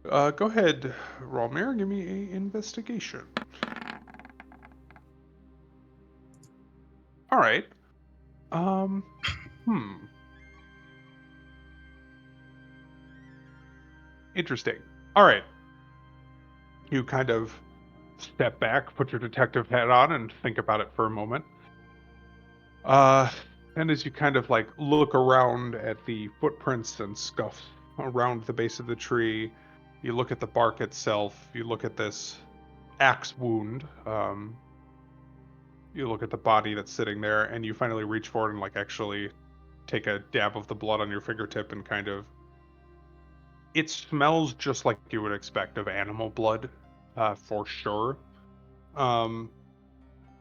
Go ahead, Rolmir, give me a investigation. All right. Interesting. All right. You kind of step back, put your detective hat on, and think about it for a moment. And as you kind of like look around at the footprints and scuffs around the base of the tree, you look at the bark itself, you look at this axe wound, you look at the body that's sitting there, and you finally reach forward and like actually take a dab of the blood on your fingertip and kind of, it smells just like you would expect of animal blood, for sure. And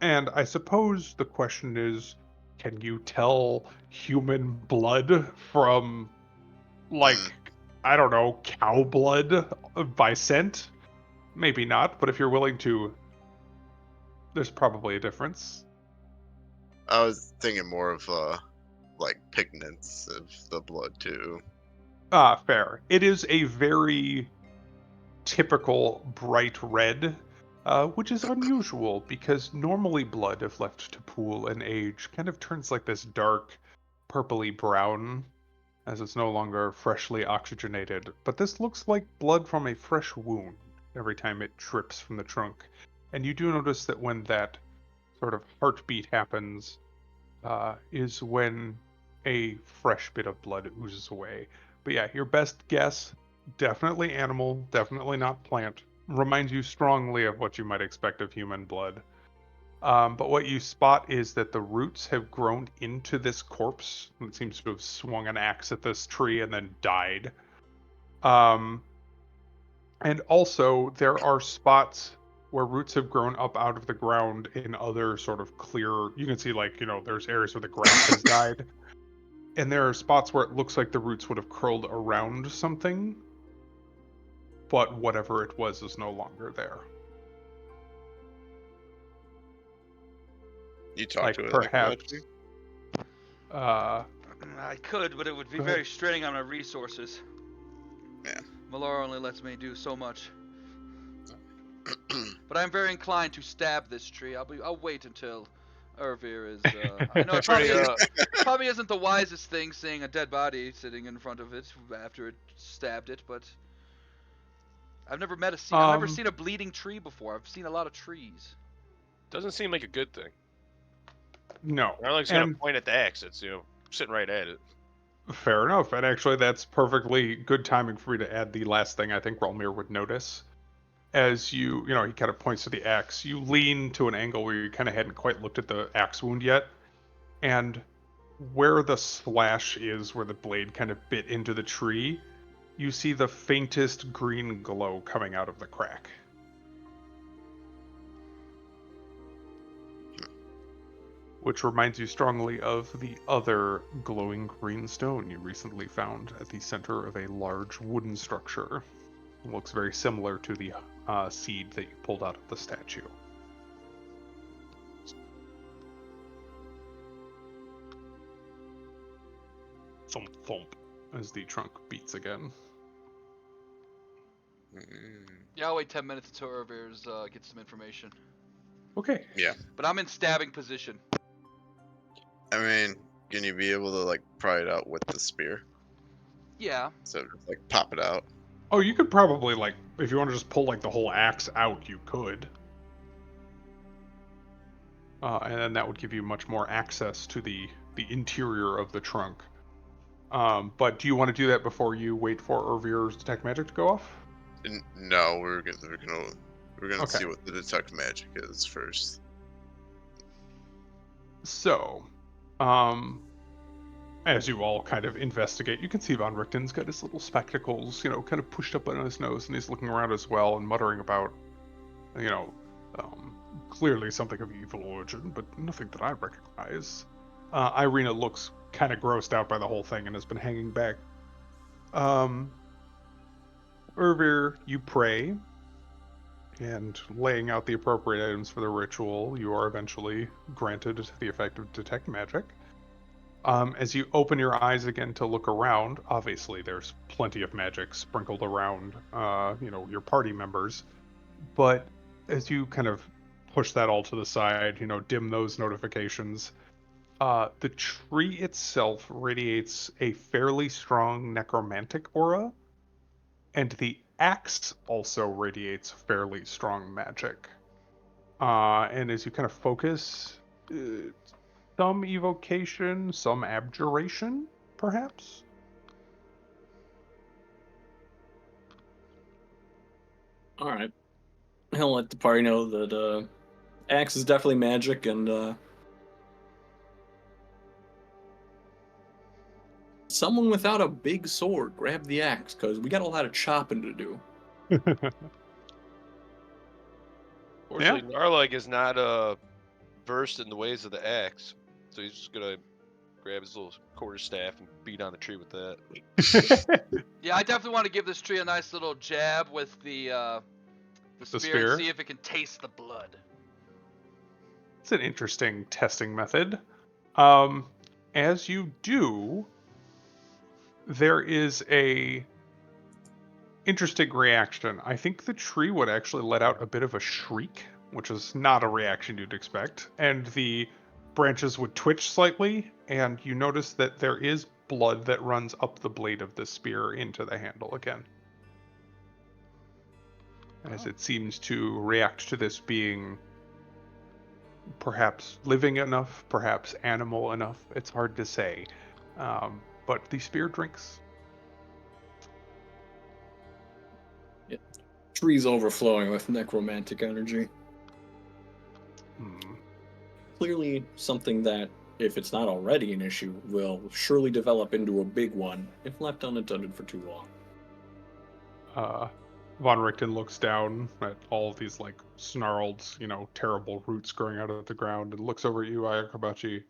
I suppose the question is, can you tell human blood from, like, I don't know, cow blood by scent? Maybe not, but if you're willing to, there's probably a difference. I was thinking more of like pigments of the blood too. Fair. It is a very typical bright red, which is unusual because normally blood, if left to pool and age, kind of turns like this dark, purpley brown as it's no longer freshly oxygenated. But this looks like blood from a fresh wound every time it drips from the trunk. And you do notice that when that sort of heartbeat happens, is when a fresh bit of blood oozes away. But yeah, your best guess, definitely animal, definitely not plant. Reminds you strongly of what you might expect of human blood. But what you spot is that the roots have grown into this corpse. It seems to have swung an axe at this tree and then died. Um, and also, there are spots where roots have grown up out of the ground in other sort of clear. You can see, like, there's areas where the grass has died. And there are spots where it looks like the roots would have curled around something, but whatever it was is no longer there. You talk Like to it like that. perhaps, uh, I could, but it would be Go very ahead. straining on my resources. Yeah. Malora only lets me do so much. But I'm very inclined to stab this tree. I'll wait until Ervir is. I know it Pretty, probably isn't the wisest thing seeing a dead body sitting in front of it after it stabbed it, but I've never seen a bleeding tree before. I've seen a lot of trees. doesn't seem like a good thing. no. Narlug's gonna And point at the axe. It's sitting right at it. fair enough. And actually, that's perfectly good timing for me to add the last thing I think Relmir would notice. As he kind of points to the axe. You lean to an angle where you kind of hadn't quite looked at the axe wound yet. And where the slash is, where the blade kind of bit into the tree, you see the faintest green glow coming out of the crack. Which reminds you strongly of the other glowing green stone you recently found at the center of a large wooden structure. It looks very similar to the seed that you pulled out of the statue. Thump thump as the trunk beats again. Yeah, I'll wait 10 minutes until Ervir's gets some information. Okay. Yeah. But I'm in stabbing position. I mean, can you be able to like pry it out with the spear? Yeah. So just like pop it out. Oh, you could probably, like, if you want to just pull, like, the whole axe out, you could. And then that would give you much more access to the interior of the trunk. But do you want to do that before you wait for Ervir's detect magic to go off? No, we're gonna Okay. see what the detect magic is first. So, as you all kind of investigate, you can see Von Richten's got his little spectacles, kind of pushed up on his nose, and he's looking around as well and muttering about, clearly something of evil origin, but nothing that I recognize. Irina looks kind of grossed out by the whole thing and has been hanging back. Ervir, you pray, and laying out the appropriate items for the ritual, you are eventually granted the effect of detect magic. As you open your eyes again to look around, obviously there's plenty of magic sprinkled around, your party members. But as you kind of push that all to the side, dim those notifications, the tree itself radiates a fairly strong necromantic aura, and the axe also radiates fairly strong magic. And as you kind of focus, some evocation, some abjuration, perhaps? All right. He'll let the party know that axe is definitely magic, and someone without a big sword grab the axe, because we got a lot of chopping to do. Fortunately, Narlug is not versed in the ways of the axe, so he's just gonna grab his little quarterstaff and beat on the tree with that. Yeah, I definitely want to give this tree a nice little jab with the The spear and spear? see if it can taste the blood. It's an interesting testing method. As you do, there is a interesting reaction. I think the tree would actually let out a bit of a shriek, which is not a reaction you'd expect, and the branches would twitch slightly, and you notice that there is blood that runs up the blade of the spear into the handle again. As Oh. it seems to react to this being perhaps living enough, perhaps animal enough. It's hard to say. But the spear drinks. Trees overflowing with necromantic energy. Hmm. Clearly something that, if it's not already an issue, will surely develop into a big one if left unattended for too long. Von Richten looks down at all these like snarled, terrible roots growing out of the ground and looks over at you, Ayakabachi.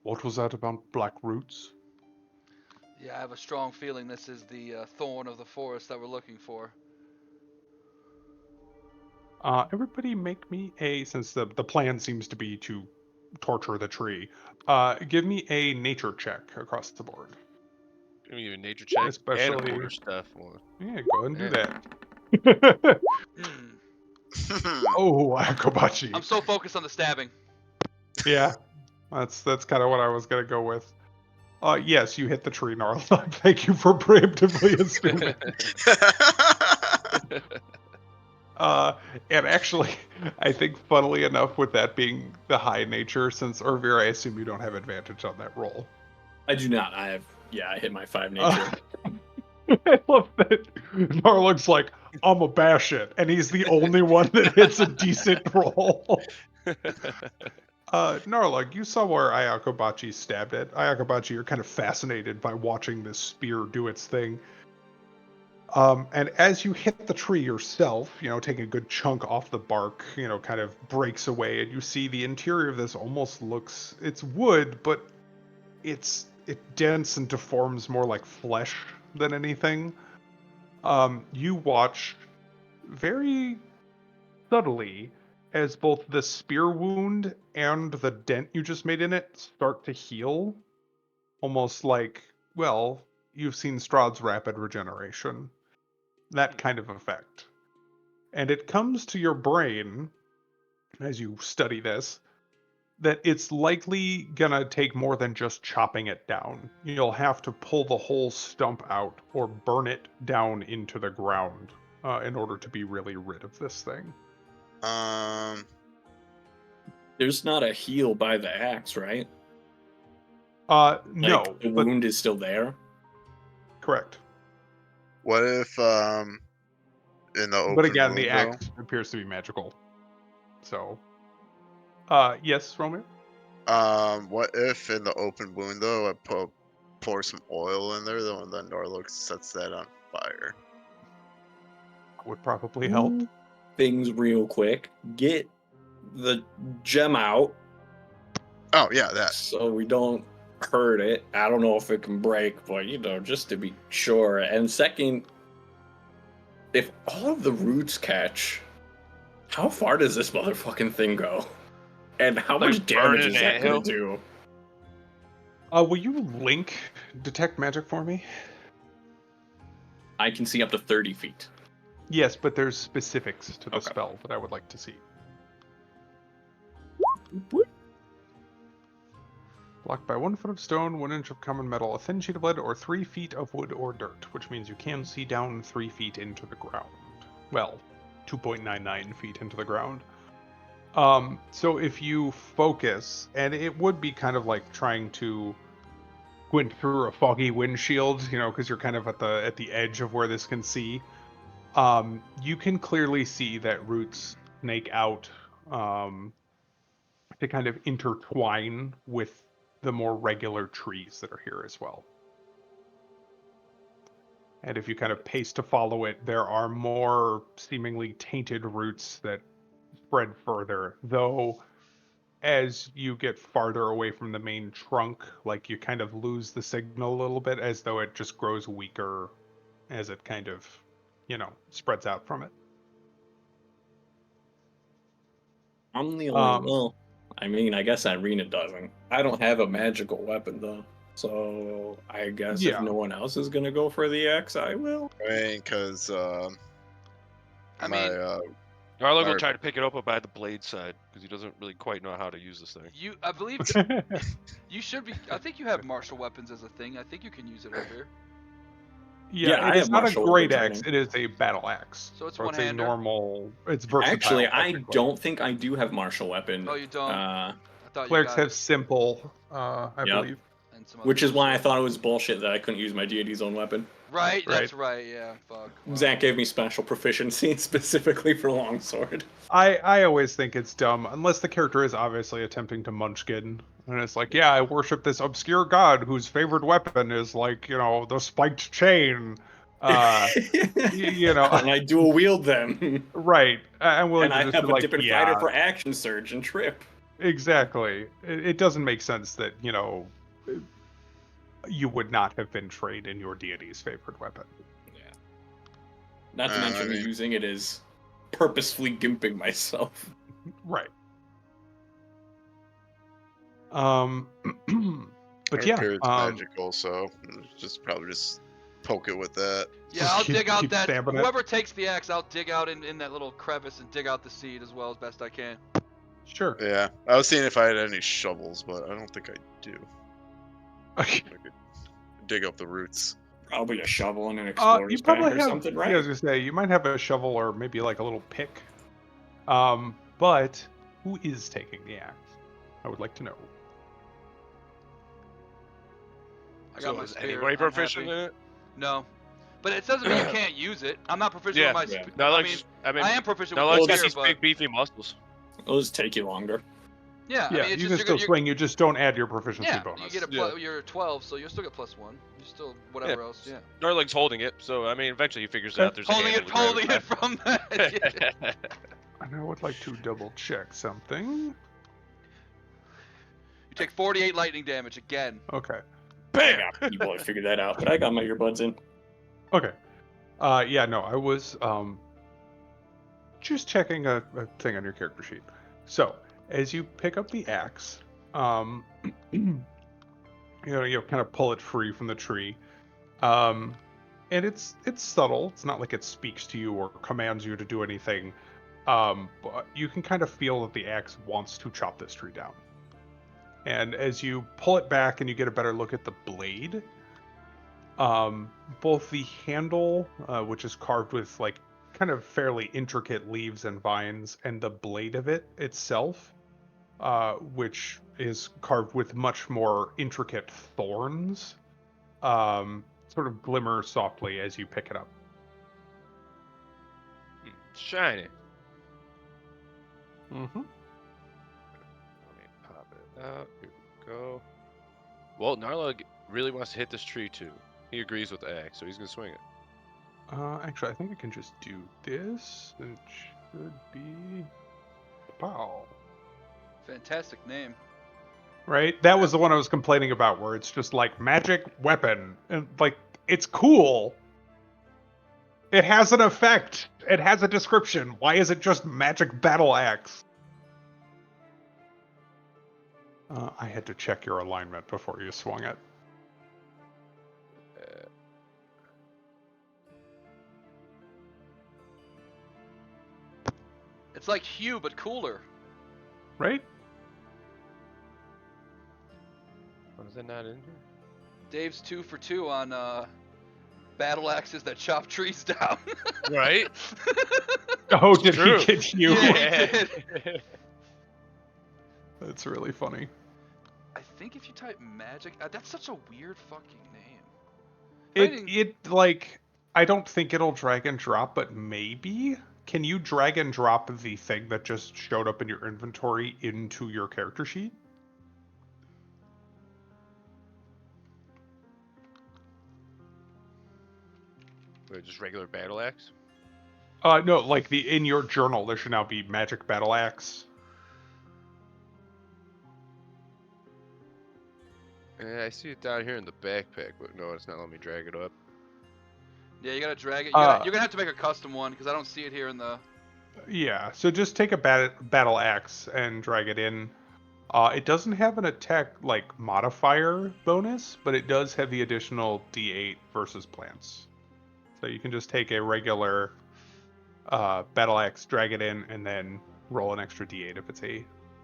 What was that about black roots? Yeah, I have a strong feeling this is the thorn of the forest that we're looking for. Everybody make me since the plan seems to be to torture the tree, give me a nature check across the board. Give me a nature check and a Especially, quarterstaff one. yeah, go ahead and do Yeah. that. Hmm. Oh, Akabachi. I'm so focused on the stabbing. Yeah, that's kind of what I was gonna go with. Yes, you hit the tree, Narlock. Thank you for preemptively assuming. And actually, I think, funnily enough, with that being the high nature, since Ervir, I assume you don't have advantage on that roll. I do not. I hit my 5 nature. I love that Narlock's like, I'm a bash it, and he's the only one that hits a decent roll. Narlug, you saw where Ayakabachi stabbed it. Ayakabachi, you're kind of fascinated by watching this spear do its thing. And as you hit the tree yourself, taking a good chunk off the bark, kind of breaks away, and you see the interior of this almost looks, it's wood, but it dense and deforms more like flesh than anything. You watch very subtly as both the spear wound and the dent you just made in it start to heal, almost like, well, you've seen Strahd's rapid regeneration. That kind of effect. And it comes to your brain, as you study this, that it's likely gonna take more than just chopping it down. You'll have to pull the whole stump out or burn it down into the ground in order to be really rid of this thing. There's not a heal by the axe, right? No, Like, the but wound is still there? correct. What if in the open But again, wound the though? axe appears to be magical. So, yes, Romeo? What if in the open wound though I pour some oil in there though, and then Norlook sets that on fire? Would probably help. Things real quick. Get the gem out Oh yeah, that. so we don't hurt it. I don't know if it can break, but just to be sure. And second, if all of the roots catch, how far does this motherfucking thing go? And how Like much damage burning is that gonna anthill? do? Will you link detect magic for me? I can see up to 30 feet. Yes, but there's specifics to the Okay. spell that I would like to see. Blocked by 1 foot of stone, 1 inch of common metal, a thin sheet of lead, or 3 feet of wood or dirt, which means you can see down 3 feet into the ground. Well, 2.99 feet into the ground. So if you focus, and it would be kind of like trying to squint through a foggy windshield, because you're kind of at the edge of where this can see. You can clearly see that roots snake out to kind of intertwine with the more regular trees that are here as well. And if you kind of pace to follow it, there are more seemingly tainted roots that spread further, though as you get farther away from the main trunk, like you kind of lose the signal a little bit, as though it just grows weaker as it kind of, spreads out from it. I'm the only Um, well. I mean, I guess Irina doesn't. I don't have a magical weapon though, so I guess if Yeah. no one else is gonna go for the axe, I will. I mean, because I my mean, Narlug will Or- try to pick it up by the blade side because he doesn't really quite know how to use this thing. I believe you should be. I think you have martial weapons as a thing. I think you can use it over here. Yeah, I it is have not a martial great weapons axe. It is a battle axe. So it's So it's a one-hander? normal. It's versatile. Actually, I technically. don't think I do have martial weapon. Oh, you don't? I thought you Clerics got have it. simple, I Yep. believe. And some other Which is why I bullshit. thought it was bullshit that I couldn't use my deity's own weapon. Right, that's Right. right. Yeah, fuck. Wow. Zach gave me special proficiency specifically for longsword. I always think it's dumb unless the character is obviously attempting to munchkin, and it's like, yeah, I worship this obscure god whose favorite weapon is like, the spiked chain. And I dual wield them. Right. I'm willing And to I just be have a like, different yeah, fighter for action surge and trip. exactly. It doesn't make sense that, you would not have been trained in your deity's favorite weapon. Yeah. Not to I mention me mean- using it as purposefully gimping myself. Right. But our yeah, period's magical, so just probably just poke it with that. Yeah, I'll Keep- dig out keep that. stabbing it. Whoever takes the axe, I'll dig out in that little crevice and dig out the seed as well as best I can. sure. Yeah, I was seeing if I had any shovels, but I don't think I do. I could dig up the roots. Probably a shovel and an explorer's You pack probably or have. something, Yeah, I right? was gonna say you might have a shovel or maybe like a little pick. But who is taking the axe? I would like to know. I got So my is spear. anybody I'm proficient happy. in it? No, but it doesn't mean you can't use it. I'm not proficient Yeah. with my. Yeah. I mean, I am proficient with Narlug's the got spear, these but big beefy muscles. It'll just take you longer. yeah, Yeah, I mean, it's you just can still you're, swing. You just don't add your proficiency yeah, bonus. you get you're 12, so you'll still get +1. You still whatever else. Yeah. Narlug's holding it, so I mean, eventually he figures out there's Holding a it, holding it from that. Yeah. And I would like to double check something. You take 48 lightning damage again. Okay. Bam! You boy figured that out, but I got my earbuds in. Okay. Yeah, no, I was just checking a thing on your character sheet. So, as you pick up the axe, you kind of pull it free from the tree. And it's subtle. It's not like it speaks to you or commands you to do anything. But you can kind of feel that the axe wants to chop this tree down. And as you pull it back and you get a better look at the blade, both the handle, which is carved with like kind of fairly intricate leaves and vines, and the blade of it itself, which is carved with much more intricate thorns, sort of glimmer softly as you pick it up. Shiny. Mm-hmm. Let me pop it out. Here we go. Well, Narlug really wants to hit this tree too. He agrees with the axe, so he's gonna swing it. Actually, I think I can just do this. It should be... Pow. Fantastic name. Right? That was the one I was complaining about, where it's just like magic weapon. And like, it's cool. It has an effect. It has a description. Why is it just magic battle axe? I had to check your alignment before you swung it. It's like Hugh, but cooler. Right? What is that not in here? Dave's 2 for 2 on battle axes that chop trees down. Right? Oh, did true. he get you? Yeah, he did. That's really funny. I think if you type magic, that's such a weird fucking name. I don't think it'll drag and drop, but maybe. Can you drag and drop the thing that just showed up in your inventory into your character sheet? Wait, just regular battle axe? No, like in your journal, there should now be magic battle axe. Yeah, I see it down here in the backpack, but no, it's not letting me drag it up. Yeah, you gotta drag it. You're gonna have to make a custom one because I don't see it here in the. Yeah, so just take a battle axe and drag it in. It doesn't have an attack like modifier bonus, but it does have the additional D8 versus plants. So you can just take a regular battle axe, drag it in, and then roll an extra D8 if it's a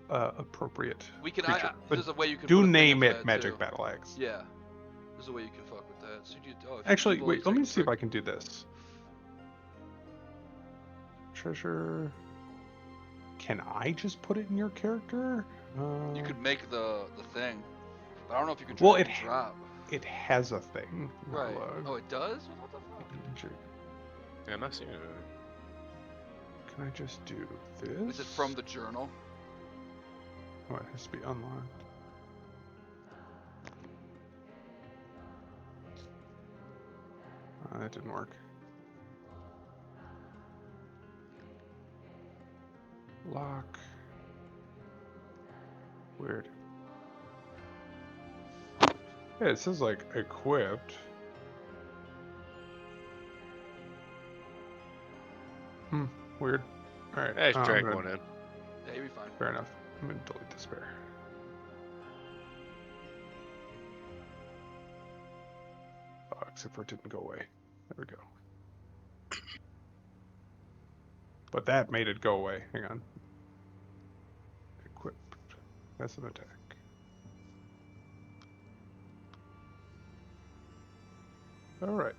appropriate We can. creature. But There's a way you can. do put a thing name into it that, Magic too. Battle Axe. Yeah. There's a way you can fuck with that. So you, if Actually, you wait, let take me a see if prick- I can do this. Treasure. Can I just put it in your character? You could make the thing, but I don't know if you can Well, drag and drop. it has a thing. Right. Narlug. Oh, it does. What the fuck? Magic. Yeah, I'm not seeing it. Can I just do this? Is it from the journal? Oh, it has to be unlocked. That didn't work. Lock. Weird. Yeah, it says like equipped. Weird. Alright. I just drag one in. Yeah, you'll be fine. Fair enough. I'm gonna delete the spare. Oh, except for it didn't go away. There we go. But that made it go away. Hang on. Equipped. That's an attack. Alright.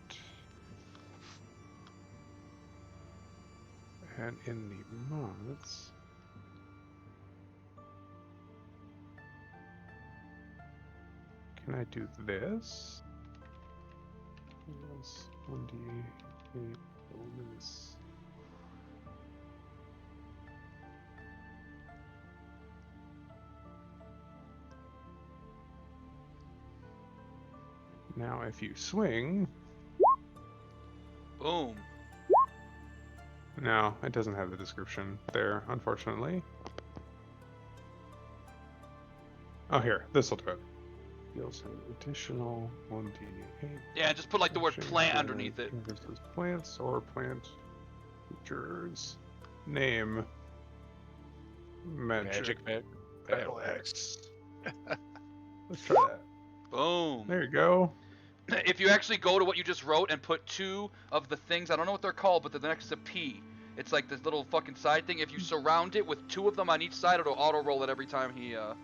And in the mods... Can I do this? Plus 1d8 bonus. Now, if you swing, Boom. no, it doesn't have the description there, unfortunately. Oh, here, this will do it. Deals an additional 1d8. Yeah, just put like the word Shade plant for underneath it. Versus plants or plant features. Name. Magic Battle Axe. Let's try that. Boom. There you go. If you actually go to what you just wrote and put two of the things, I don't know what they're called, but they're next to P. It's like this little fucking side thing. If you surround it with two of them on each side, it'll auto roll it every time he hits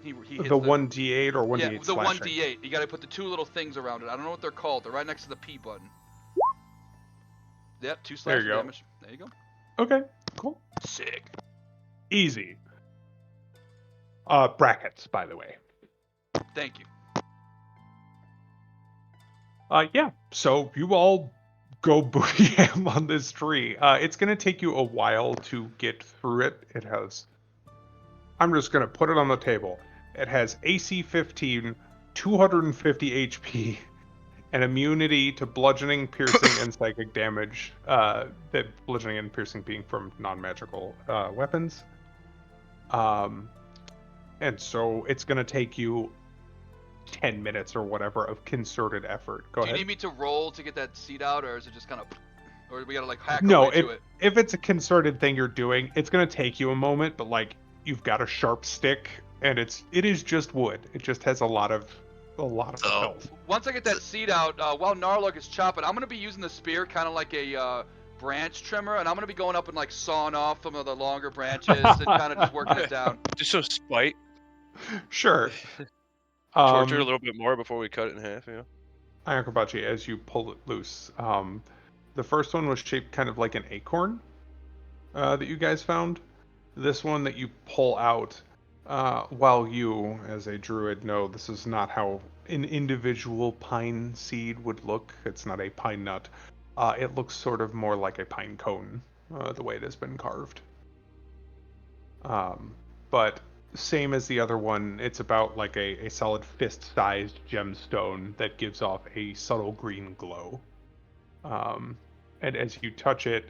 The 1d8 or 1d8 yeah, the slashing? 1d8. You gotta put the two little things around it. I don't know what they're called. They're right next to the P button. Yep, 2 There slash you go. damage. There you go. Okay, cool. Sick. Easy. Brackets, by the way. Thank you. Yeah, so you all go booty ham on this tree. It's going to take you a while to get through it. It has... I'm just going to put it on the table. It has AC 15, 250 HP, and immunity to bludgeoning, piercing, and psychic damage. That bludgeoning and piercing being from non-magical weapons. And so it's going to take you 10 minutes or whatever of concerted effort. Go Do ahead. you need me to roll to get that seed out, or is it just kind of, or we gotta like hack No, our way to it? if it's a concerted thing you're doing, it's gonna take you a moment, but like you've got a sharp stick and it is just wood. It just has a lot of health. Once I get that seed out, while Narlock is chopping, I'm gonna be using the spear kind of like a branch trimmer, and I'm gonna be going up and like sawing off some of the longer branches and kind of just working it down. Just so spite. Sure. Torture a little bit more before we cut it in half, you know? Ayakobachi, as you pull it loose, the first one was shaped kind of like an acorn that you guys found. This one that you pull out, while you, as a druid, know this is not how an individual pine seed would look. It's not a pine nut. It looks sort of more like a pine cone, the way it has been carved. But same as the other one, it's about like a solid fist-sized gemstone that gives off a subtle green glow. And as you touch it,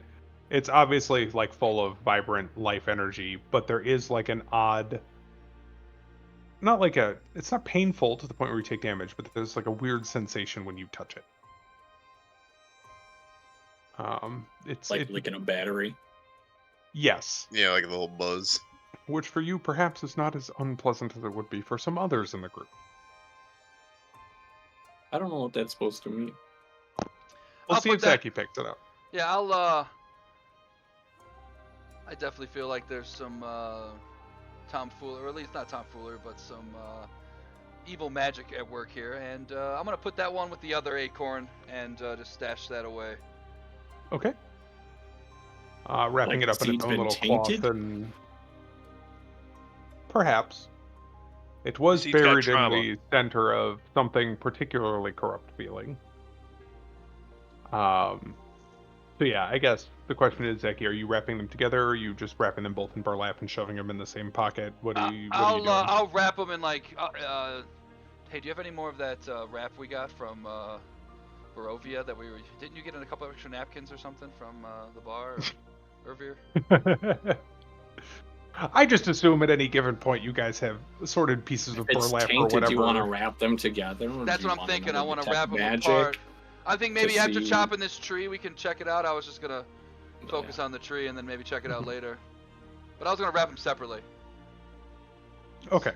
it's obviously like full of vibrant life energy, but there is like an odd not like a, it's not painful to the point where you take damage, but there's like a weird sensation when you touch it. It's Like licking a battery. yes, Yeah, like a little buzz. which for you perhaps is not as unpleasant as it would be for some others in the group. I don't know what that's supposed to mean. We'll I'll see put if that- Zaki picks it up. Yeah, I definitely feel like there's some tomfoolery, or at least not tomfoolery, but some evil magic at work here, and I'm gonna put that one with the other acorn and just stash that away. Okay. Wrapping Like it up the in its seed's own been little tainted? cloth, and perhaps it was Seed's got buried in trauma. the center of something particularly corrupt feeling. So yeah, I guess the question is, Zeki, are you wrapping them together, or are you just wrapping them both in burlap and shoving them in the same pocket? What are you doing? I'll wrap them in like. Hey, do you have any more of that wrap we got from Barovia that we were? Didn't you get in a couple extra napkins or something from the bar, or Irvir? I just assume at any given point you guys have sorted pieces of If it's burlap or tainted, whatever. do you want to wrap them together? Or That's do you what I'm wanna thinking. know I want to detect wrap them magic apart. I think maybe to after see- chopping this tree, we can check it out. I was just gonna Oh, focus yeah. on the tree and then maybe check it out later. But I was gonna wrap them separately. Okay,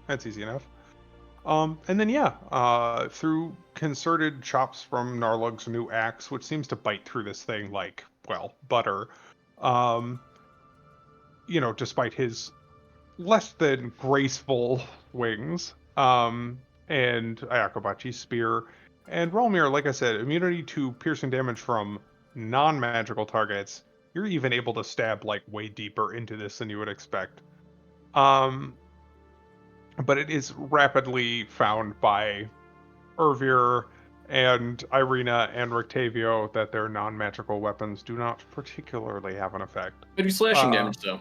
that's easy enough. And then yeah, through concerted chops from Narlug's new axe, which seems to bite through this thing like, well, butter. Um, despite his less than graceful wings, and Ayakobachi's spear, and Rolmir, like I said, immunity to piercing damage from non-magical targets. You're even able to stab like way deeper into this than you would expect. Um, but it is rapidly found by Irvir and Irina and Rictavio that their non-magical weapons do not particularly have an effect. They do slashing Uh, damage though.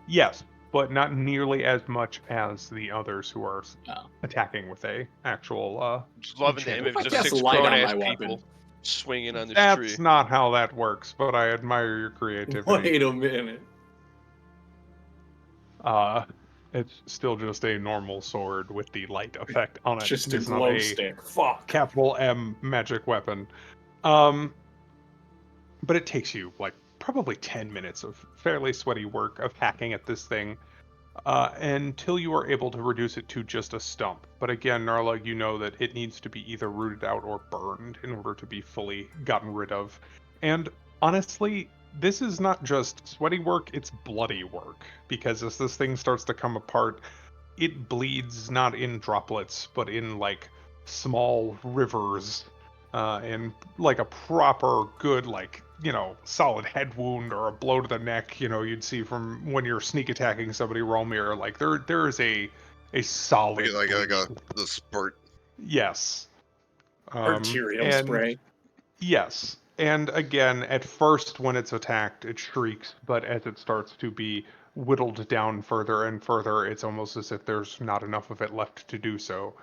Yes, but not nearly as much as the others who are Oh. attacking with a actual. Just loving the Enchanted image of weapon. six Light on grown ass my people weapon. swinging on this That's tree. not how that works, but I admire your creativity. Wait a minute. It's still just a normal sword with the light effect on it. Just a It's not glow a stick. Fuck. capital M magic weapon. But it takes you like probably 10 minutes of fairly sweaty work of hacking at this thing until you are able to reduce it to just a stump. But again, Narla, you know that it needs to be either rooted out or burned in order to be fully gotten rid of. And honestly, this is not just sweaty work, it's bloody work. Because as this thing starts to come apart, it bleeds not in droplets, but in like small rivers. And like a proper good, like, solid head wound or a blow to the neck, you'd see from when you're sneak attacking somebody, Romir, like there is a solid Like bleed. the spurt. Yes. Arterial and spray. yes. And again, at first when it's attacked, it shrieks, but as it starts to be whittled down further and further, it's almost as if there's not enough of it left to do so.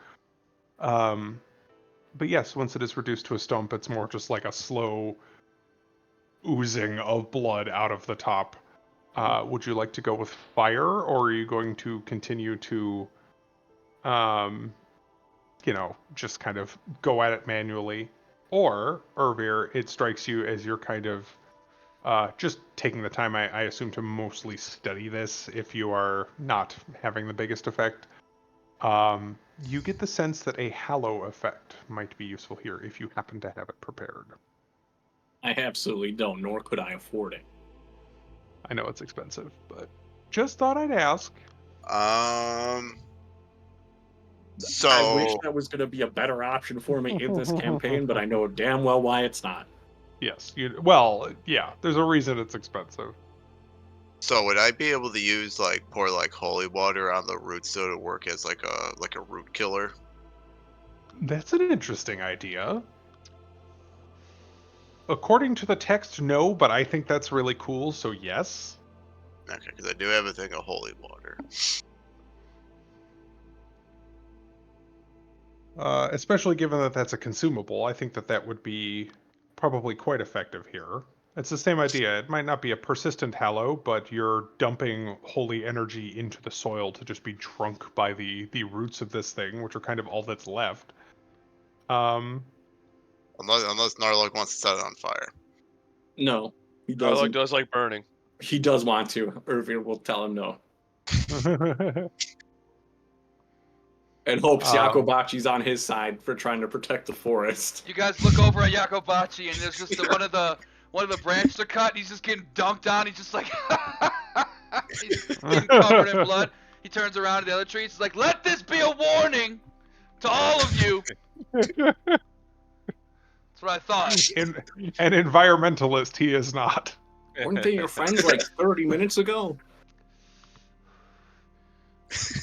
But yes, once it is reduced to a stump, it's more just like a slow oozing of blood out of the top. Would you like to go with fire, or are you going to continue to, just kind of go at it manually? Or, Irvir, it strikes you as you're kind of just taking the time, I assume, to mostly study this if you are not having the biggest effect. You get the sense that a hallow effect might be useful here if you happen to have it prepared. I absolutely don't, nor could I afford it. I know it's expensive, but just thought I'd ask. So I wish that was going to be a better option for me in this campaign, but I know damn well why it's not. Yes, well, yeah, there's a reason it's expensive. So would I be able to use pour holy water on the roots though to work as like a root killer? That's an interesting idea. According to the text, no, but I think that's really cool, so yes. Okay, because I do have a thing of holy water. Especially given that that's a consumable, I think that would be probably quite effective here. It's the same idea. It might not be a persistent hallow, but you're dumping holy energy into the soil to just be drunk by the roots of this thing, which are kind of all that's left. Unless Narlock wants to set it on fire. No, he Narlock doesn't. does like burning. He does want to. Irving will tell him no. And hopes Yakobachi's on his side for trying to protect the forest. You guys look over at Yakobachi, and there's just one of the branches are cut. And he's just getting dunked on. He's just like, he's getting covered in blood. He turns around to the other trees. He's like, "Let this be a warning to all of you." That's what I thought. An environmentalist, he is not. Weren't they your friends like 30 minutes ago?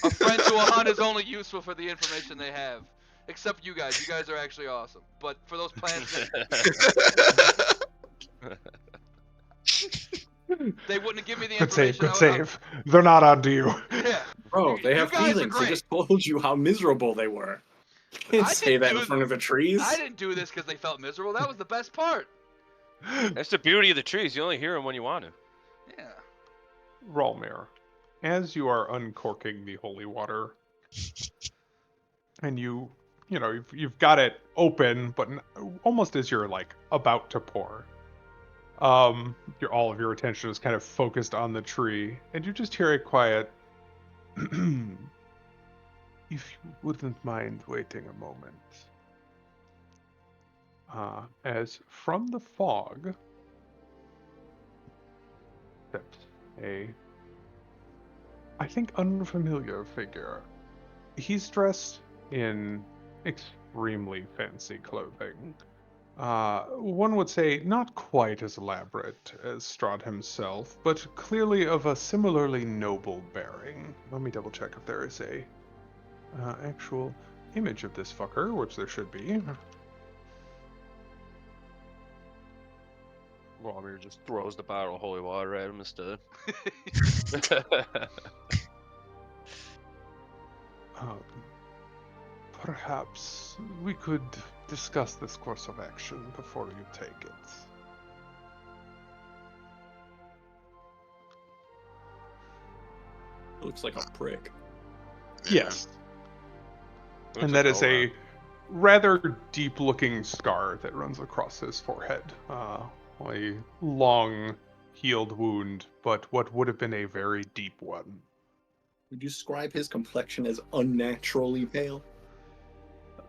A friend to a hunt is only useful for the information they have. Except you guys. You guys are actually awesome. But for those plants, they wouldn't have given me the Good save, information. good save. They're not onto you. Yeah. Bro, they You have guys are feelings. They great. just told you how miserable they were. You can't I say didn't that in do front of the trees. I didn't do this because they felt miserable. That was the best part. That's the beauty of the trees. You only hear them when you want to. Yeah. Ralmir, as you are uncorking the holy water, and you've got it open, but almost as you're like about to pour, all of your attention is kind of focused on the tree, and you just hear a quiet, "If you wouldn't mind waiting a moment," as from the fog steps I think, unfamiliar figure. He's dressed in extremely fancy clothing. One would say not quite as elaborate as Strahd himself, but clearly of a similarly noble bearing. Let me double check if there is a actual image of this fucker, which there should be. Walmir just throws the bottle of holy water at him instead. Perhaps we could discuss this course of action before you take it. Looks like a prick. Yes. Looks And like that is Oran. a rather deep-looking scar that runs across his forehead. A long, healed wound, but what would have been a very deep one. Would you describe his complexion as unnaturally pale?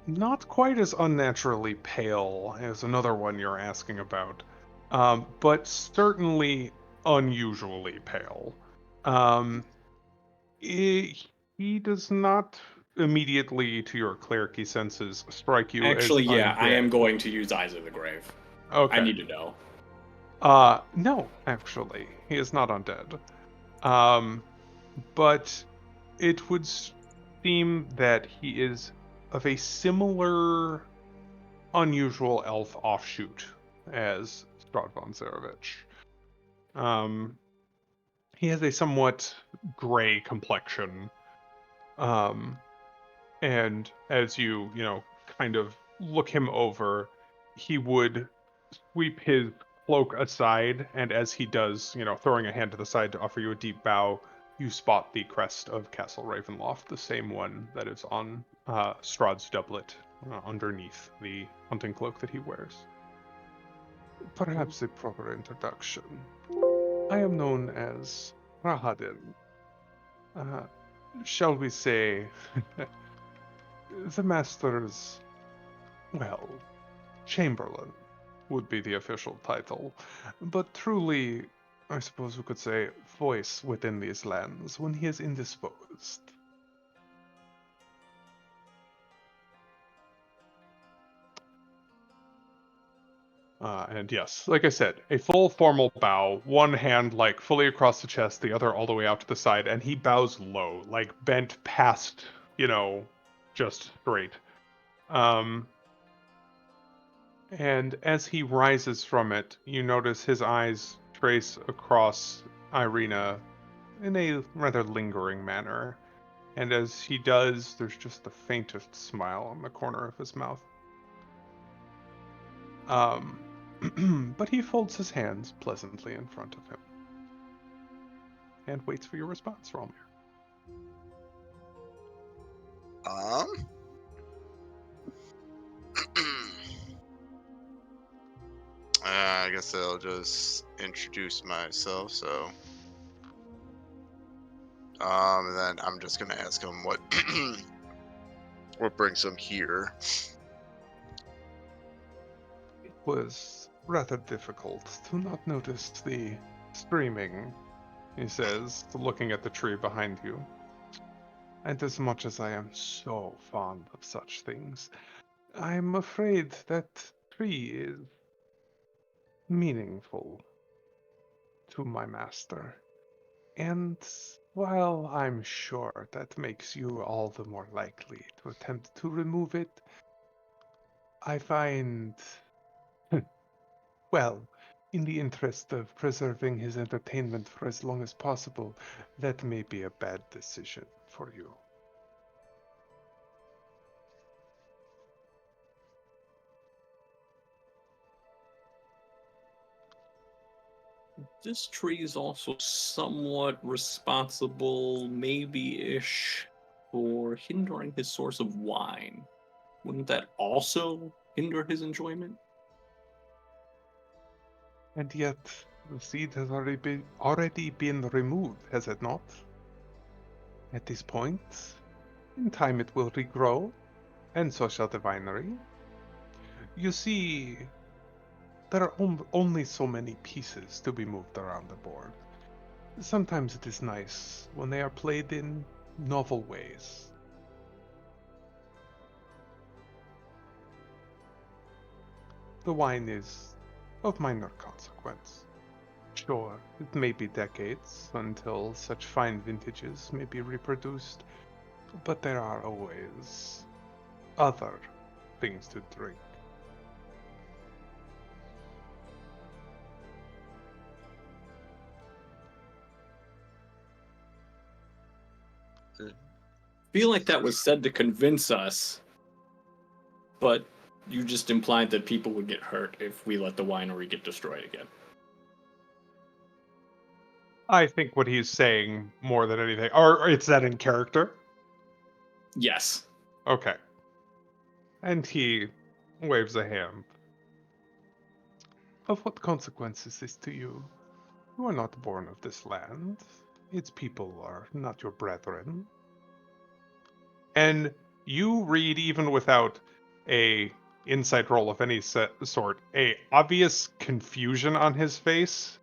Not quite as unnaturally pale as another one you're asking about, but certainly unusually pale. He does not immediately, to your clericy senses, strike you Actually, as yeah, I am undead. going to use Eyes of the Grave. Okay. I need to know. No, actually, he is not undead. But it would seem that he is of a similar unusual elf offshoot as Strahd von Zarevich. He has a somewhat gray complexion. And as you kind of look him over, he would sweep his cloak aside, and as he does, throwing a hand to the side to offer you a deep bow, you spot the crest of Castle Ravenloft, the same one that is on Strahd's doublet underneath the hunting cloak that he wears. Perhaps a proper introduction. I am known as Rahadin. Shall we say, the Master's, well, Chamberlain would be the official title, but truly, I suppose we could say, voice within these lands when he is indisposed. And yes, like I said, a full formal bow, one hand like fully across the chest, the other all the way out to the side, and he bows low, like bent past, just straight. And as he rises from it, you notice his eyes trace across Irina in a rather lingering manner. And as he does, there's just the faintest smile on the corner of his mouth. but he folds his hands pleasantly in front of him and waits for your response, Rolmir. Um. I guess I'll just introduce myself. So, and then I'm just gonna ask him what what brings him here. It was rather difficult to not notice the streaming, he says, looking at the tree behind you. And as much as I am so fond of such things, I'm afraid that tree is meaningful to my master. And while I'm sure that makes you all the more likely to attempt to remove it, I find, well, in the interest of preserving his entertainment for as long as possible, that may be a bad decision for you. This tree is also somewhat responsible, maybe-ish, for hindering his source of wine. Wouldn't that also hinder his enjoyment? And yet, the seed has already been removed, has it not? At this point, in time it will regrow, and so shall the winery. You see, there are only so many pieces to be moved around the board. Sometimes it is nice when they are played in novel ways. The wine is of minor consequence. Sure, it may be decades until such fine vintages may be reproduced, but there are always other things to drink. Feel like that was said to convince us, but you just implied that people would get hurt if we let the winery get destroyed again. I think what he's saying more than anything, or it's that in character. Yes. Okay. And he waves a hand. Of what consequence is this to you? You are not born of this land. Its people are not your brethren. And you read, even without a insight roll of any sort, a obvious confusion on his face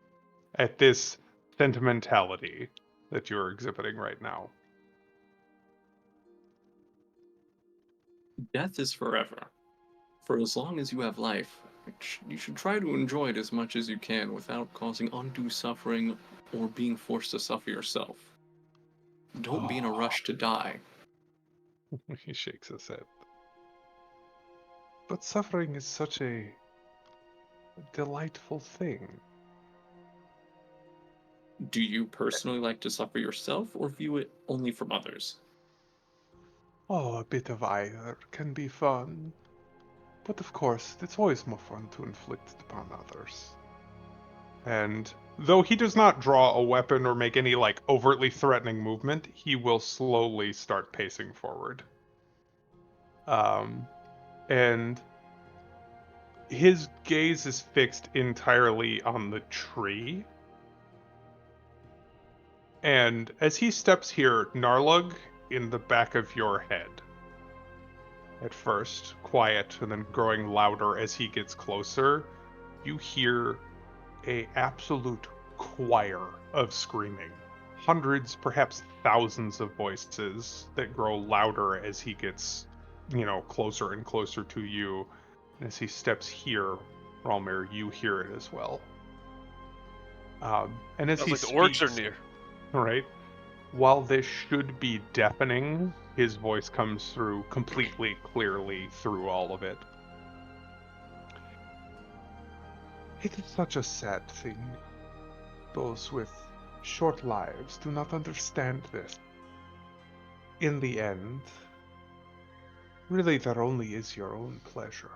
at this sentimentality that you're exhibiting right now. Death is forever. For as long as you have life, you should try to enjoy it as much as you can without causing undue suffering or being forced to suffer yourself. Don't be in a rush to die. He shakes his head. But suffering is such a delightful thing. Do you personally like to suffer yourself or view it only from others? Oh, a bit of either can be fun. But of course, it's always more fun to inflict it upon others. And though he does not draw a weapon or make any like overtly threatening movement, he will slowly start pacing forward. And his gaze is fixed entirely on the tree. And as he steps here, Narlug, in the back of your head, at first quiet and then growing louder as he gets closer, you hear a absolute choir of screaming. Hundreds, perhaps thousands of voices that grow louder as he gets, closer and closer to you. And as he steps here, Ralmir, you hear it as well. And as Sounds he like the speaks, orcs are near. right? While this should be deafening, his voice comes through completely clearly through all of it. It is such a sad thing. Those with short lives do not understand this. In the end, really there only is your own pleasure.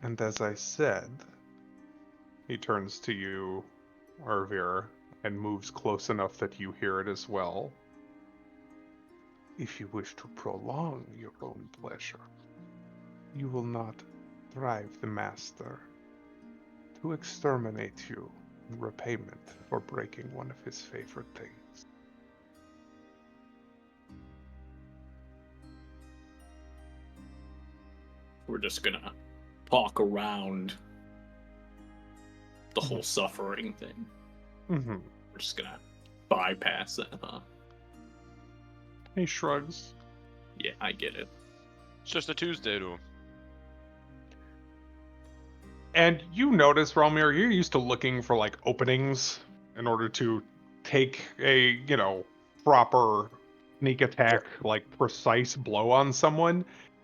And as I said, he turns to you, Arvir, and moves close enough that you hear it as well. If you wish to prolong your own pleasure, you will not drive the Master to exterminate you in repayment for breaking one of his favorite things. We're just gonna talk around the whole suffering thing. Mm-hmm. We're just gonna bypass it, huh? He shrugs. Yeah, I get it. It's just a Tuesday to him. And you notice, Relmir, you're used to looking for like openings in order to take a, proper sneak attack, like precise blow on someone.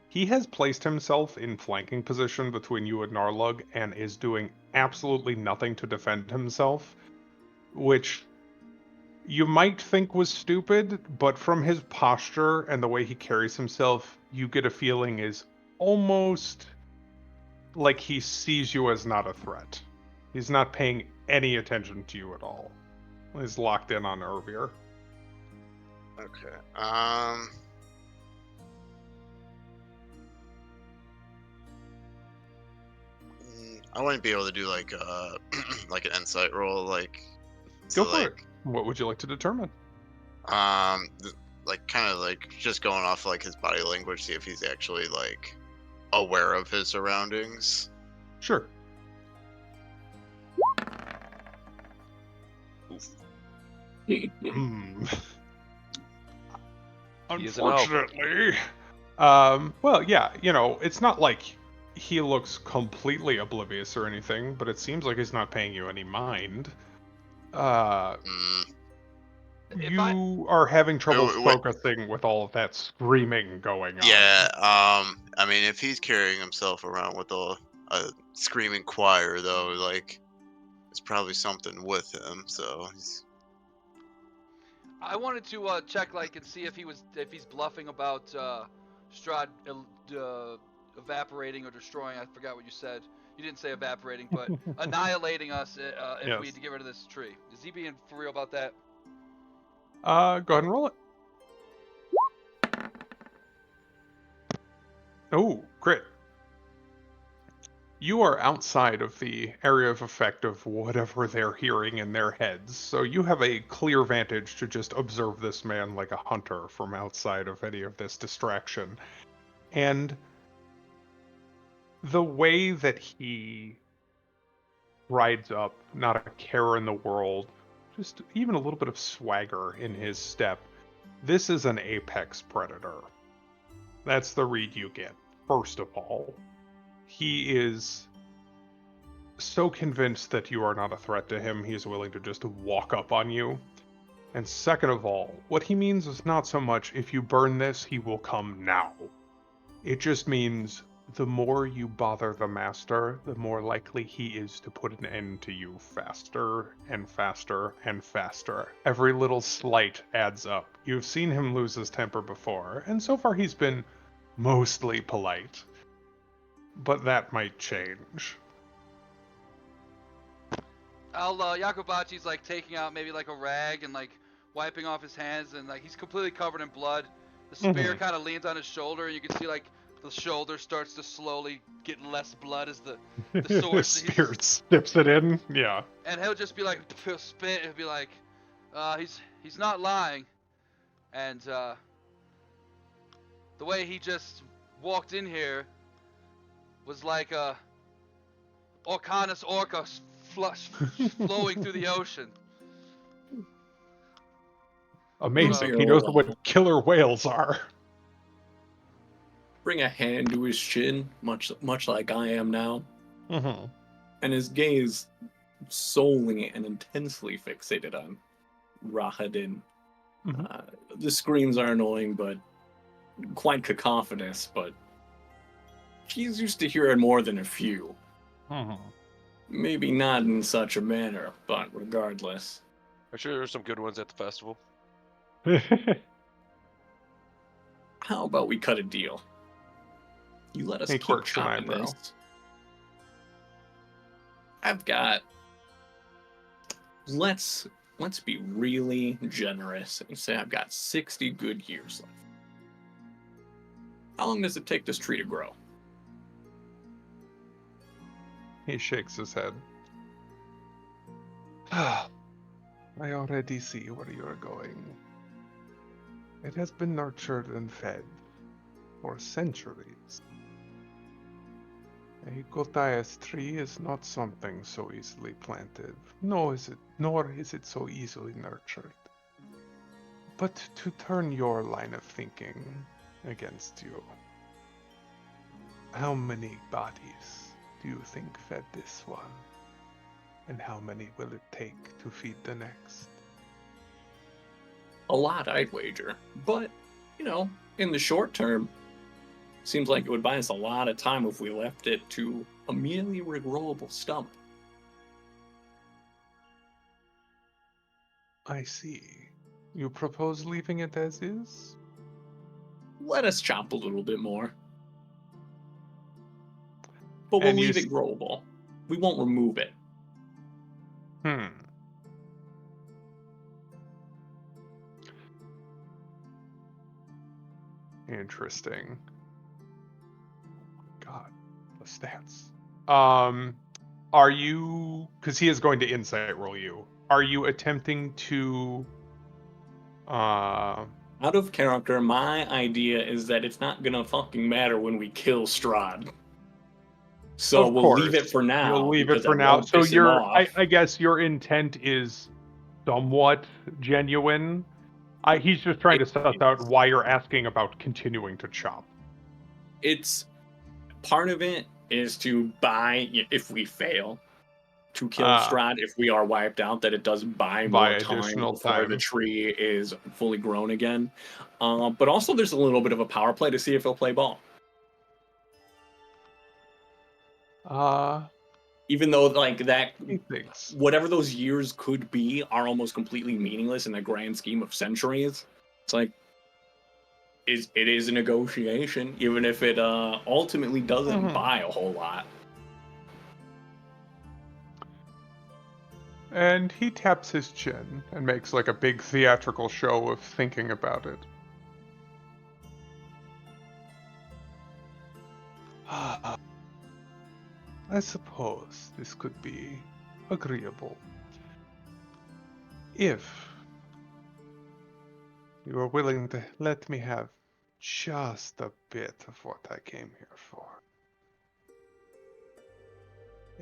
He has placed himself in flanking position between you and Narlug and is doing absolutely nothing to defend himself, which you might think was stupid, but from his posture and the way he carries himself, you get a feeling is almost like he sees you as not a threat. He's not paying any attention to you at all. He's locked in on Ervir. Okay. I wouldn't be able to do like like an insight roll, like Go so for it. like What would you like to determine? like kind of like just going off like his body language, see if he's actually like aware of his surroundings. Sure. Hmm. He is an elf. Unfortunately, well, yeah, it's not like he looks completely oblivious or anything, but it seems like he's not paying you any mind. Mm. If I You are having trouble Wait. focusing with all of that screaming going on. Yeah. I mean, if he's carrying himself around with a screaming choir, though, like it's probably something with him. So he's I wanted to check and see if he's bluffing about Strahd evaporating or destroying. I forgot what you said. You didn't say evaporating, but annihilating us if we Yes. had to get rid of this tree. Is he being for real about that? Go ahead and roll it. Oh, crit. You are outside of the area of effect of whatever they're hearing in their heads, so you have a clear vantage to just observe this man like a hunter from outside of any of this distraction. And the way that he rides up, not a care in the world, just even a little bit of swagger in his step. This is an apex predator. That's the read you get, first of all. He is so convinced that you are not a threat to him, he's willing to just walk up on you. And second of all, what he means is not so much if you burn this, he will come now. It just means the more you bother the Master, the more likely he is to put an end to you faster and faster and faster. Every little slight adds up. You've seen him lose his temper before, and so far he's been mostly polite. But that might change. Yakobachi's taking out maybe a rag and wiping off his hands, and he's completely covered in blood. The spear kind of leans on his shoulder, and you can see the shoulder starts to slowly get less blood as the sword Spear dips it in, yeah. And he'll just be he'll spit. He'll be he's not lying, and the way he just walked in here was like a Orcanis orca flowing through the ocean. Amazing. He knows what killer whales are. Bring a hand to his chin, much like I am now, Mm-hmm. and his gaze solely and intensely fixated on Rahadin. Mhm. The screams are annoying, but quite cacophonous, but he's used to hearing more than a few. Mm-hmm. Maybe not in such a manner, but regardless. I'm sure there's some good ones at the festival. How about we cut a deal? You let us He keep quirks an chopping eyebrow. this, I've got. Let's be really generous and say I've got 60 good years left. How long does it take this tree to grow? He shakes his head. I already see where you're going. It has been nurtured and fed for centuries. A Gothias tree is not something so easily planted, nor is it so easily nurtured. But to turn your line of thinking against you, how many bodies do you think fed this one? And how many will it take to feed the next? A lot, I'd wager. But, in the short term, seems like it would buy us a lot of time if we left it to a merely regrowable stump. I see. You propose leaving it as is? Let us chop a little bit more. But we'll And you leave it growable. We won't remove it. Interesting. God, the stats. Are you, because he is going to insight roll you, are you attempting to, Out of character, my idea is that it's not gonna fucking matter when we kill Strahd. So of we'll course, leave it for now. you'll leave it because for that now. won't So piss him off. I guess your intent is somewhat genuine. He's just trying to suss out why you're asking about continuing to chop. It's part of it is to buy, if we fail, to kill Strahd if we are wiped out, that it does buy more time additional before the time. tree is fully grown again. But also there's a little bit of a power play to see if he'll play ball. Even though He thinks. whatever those years could be are almost completely meaningless in the grand scheme of centuries. It's like, it is a negotiation, even if it ultimately doesn't buy a whole lot. And he taps his chin and makes like a big theatrical show of thinking about it. I suppose this could be agreeable. If you are willing to let me have just a bit of what I came here for.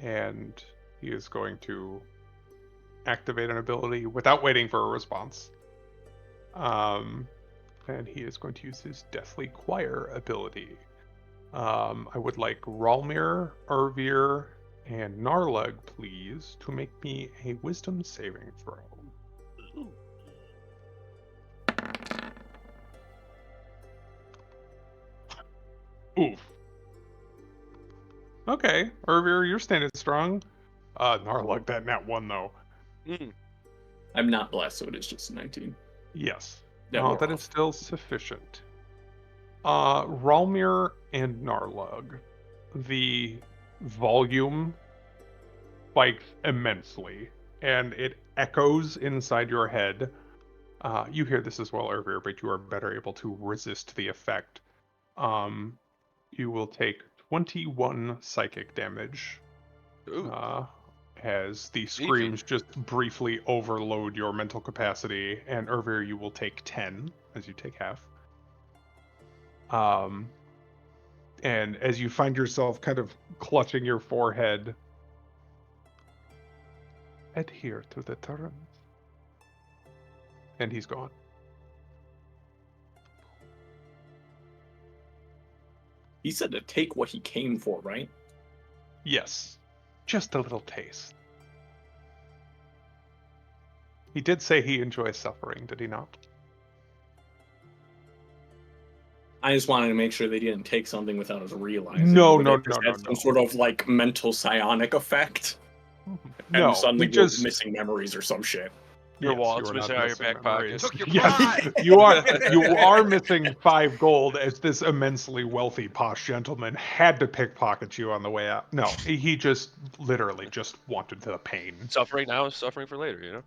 And he is going to activate an ability without waiting for a response. And he is going to use his Deathly Choir ability. I would like Ralmir, Ervir, and Narlug, please, to make me a Wisdom saving throw. Oof. Okay, Ervir, you're standing strong. Narlug, that nat 1 though. I'm not blessed, so it is just 19. Yes. That That is still sufficient. Ralmir and Narlug, the volume spikes immensely, and it echoes inside your head. You hear this as well, Ervir, but you are better able to resist the effect. You will take 21 psychic damage. As the screams just briefly overload your mental capacity, and Ervir, you will take 10 as you take half. And as you find yourself kind of clutching your forehead, adhere to the terms. And he's gone. He said to take what he came for, right? Yes. Just a little taste. He did say he enjoys suffering, did he not? I just wanted to make sure they didn't take something without us realizing. No, Or no, they just no, had no, some no. sort of like mental psionic effect, No, and suddenly he go just missing memories or some shit. Your Yes, wallet's you are not missing out of your missing back memories. pocket. Took your Yes, pride. you are missing 5 gold, as this immensely wealthy posh gentleman had to pickpocket you on the way out. No, he just literally just wanted the pain. Suffering now is suffering for later, you know?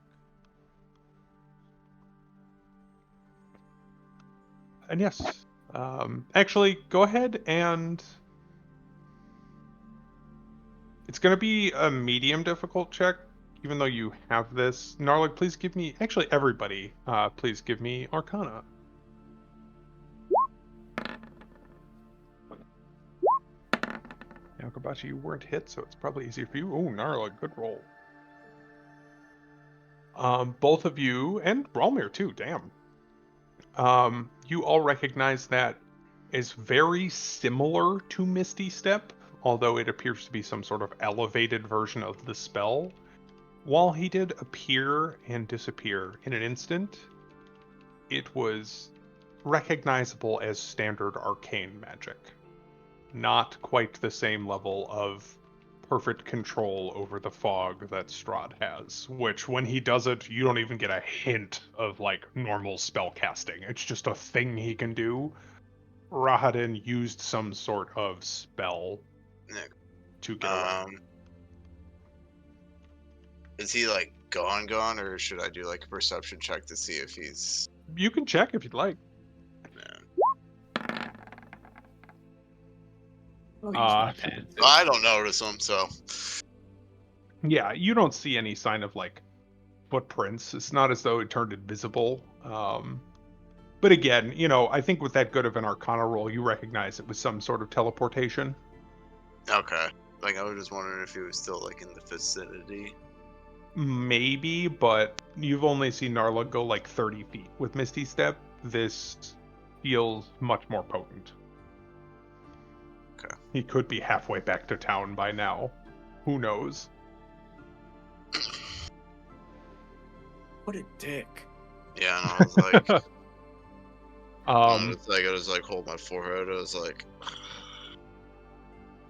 And yes, actually, go ahead and it's going to be a medium difficult check, even though you have this. Narlik, please give me, actually everybody, please give me Arcana. Now, Kabachi, you weren't hit, so it's probably easier for you. Oh, Narlik, good roll. Both of you, and Bralmir too, damn. You all recognize that is very similar to Misty Step, although it appears to be some sort of elevated version of the spell. While he did appear and disappear in an instant, it was recognizable as standard arcane magic. Not quite the same level of perfect control over the fog that Strahd has, which when he does it, you don't even get a hint of like normal spell casting. It's just a thing he can do. Rahadin used some sort of spell Nick, to get around. is he like gone, or should I do like a perception check to see if he's? You can check if you'd like. Oh, he's Uh, not paying attention. I don't notice him, so Yeah, you don't see any sign of like footprints. It's not as though it turned invisible. But again, I think with that good of an Arcana roll, you recognize it was some sort of teleportation. okay. Like I was just wondering if he was still like in the vicinity. Maybe, but you've only seen Narla go like 30 feet. With Misty Step, this feels much more potent. Okay. He could be halfway back to town by now. Who knows? What a dick. Yeah, and I was like, Um, I was like hold my forehead. I was like,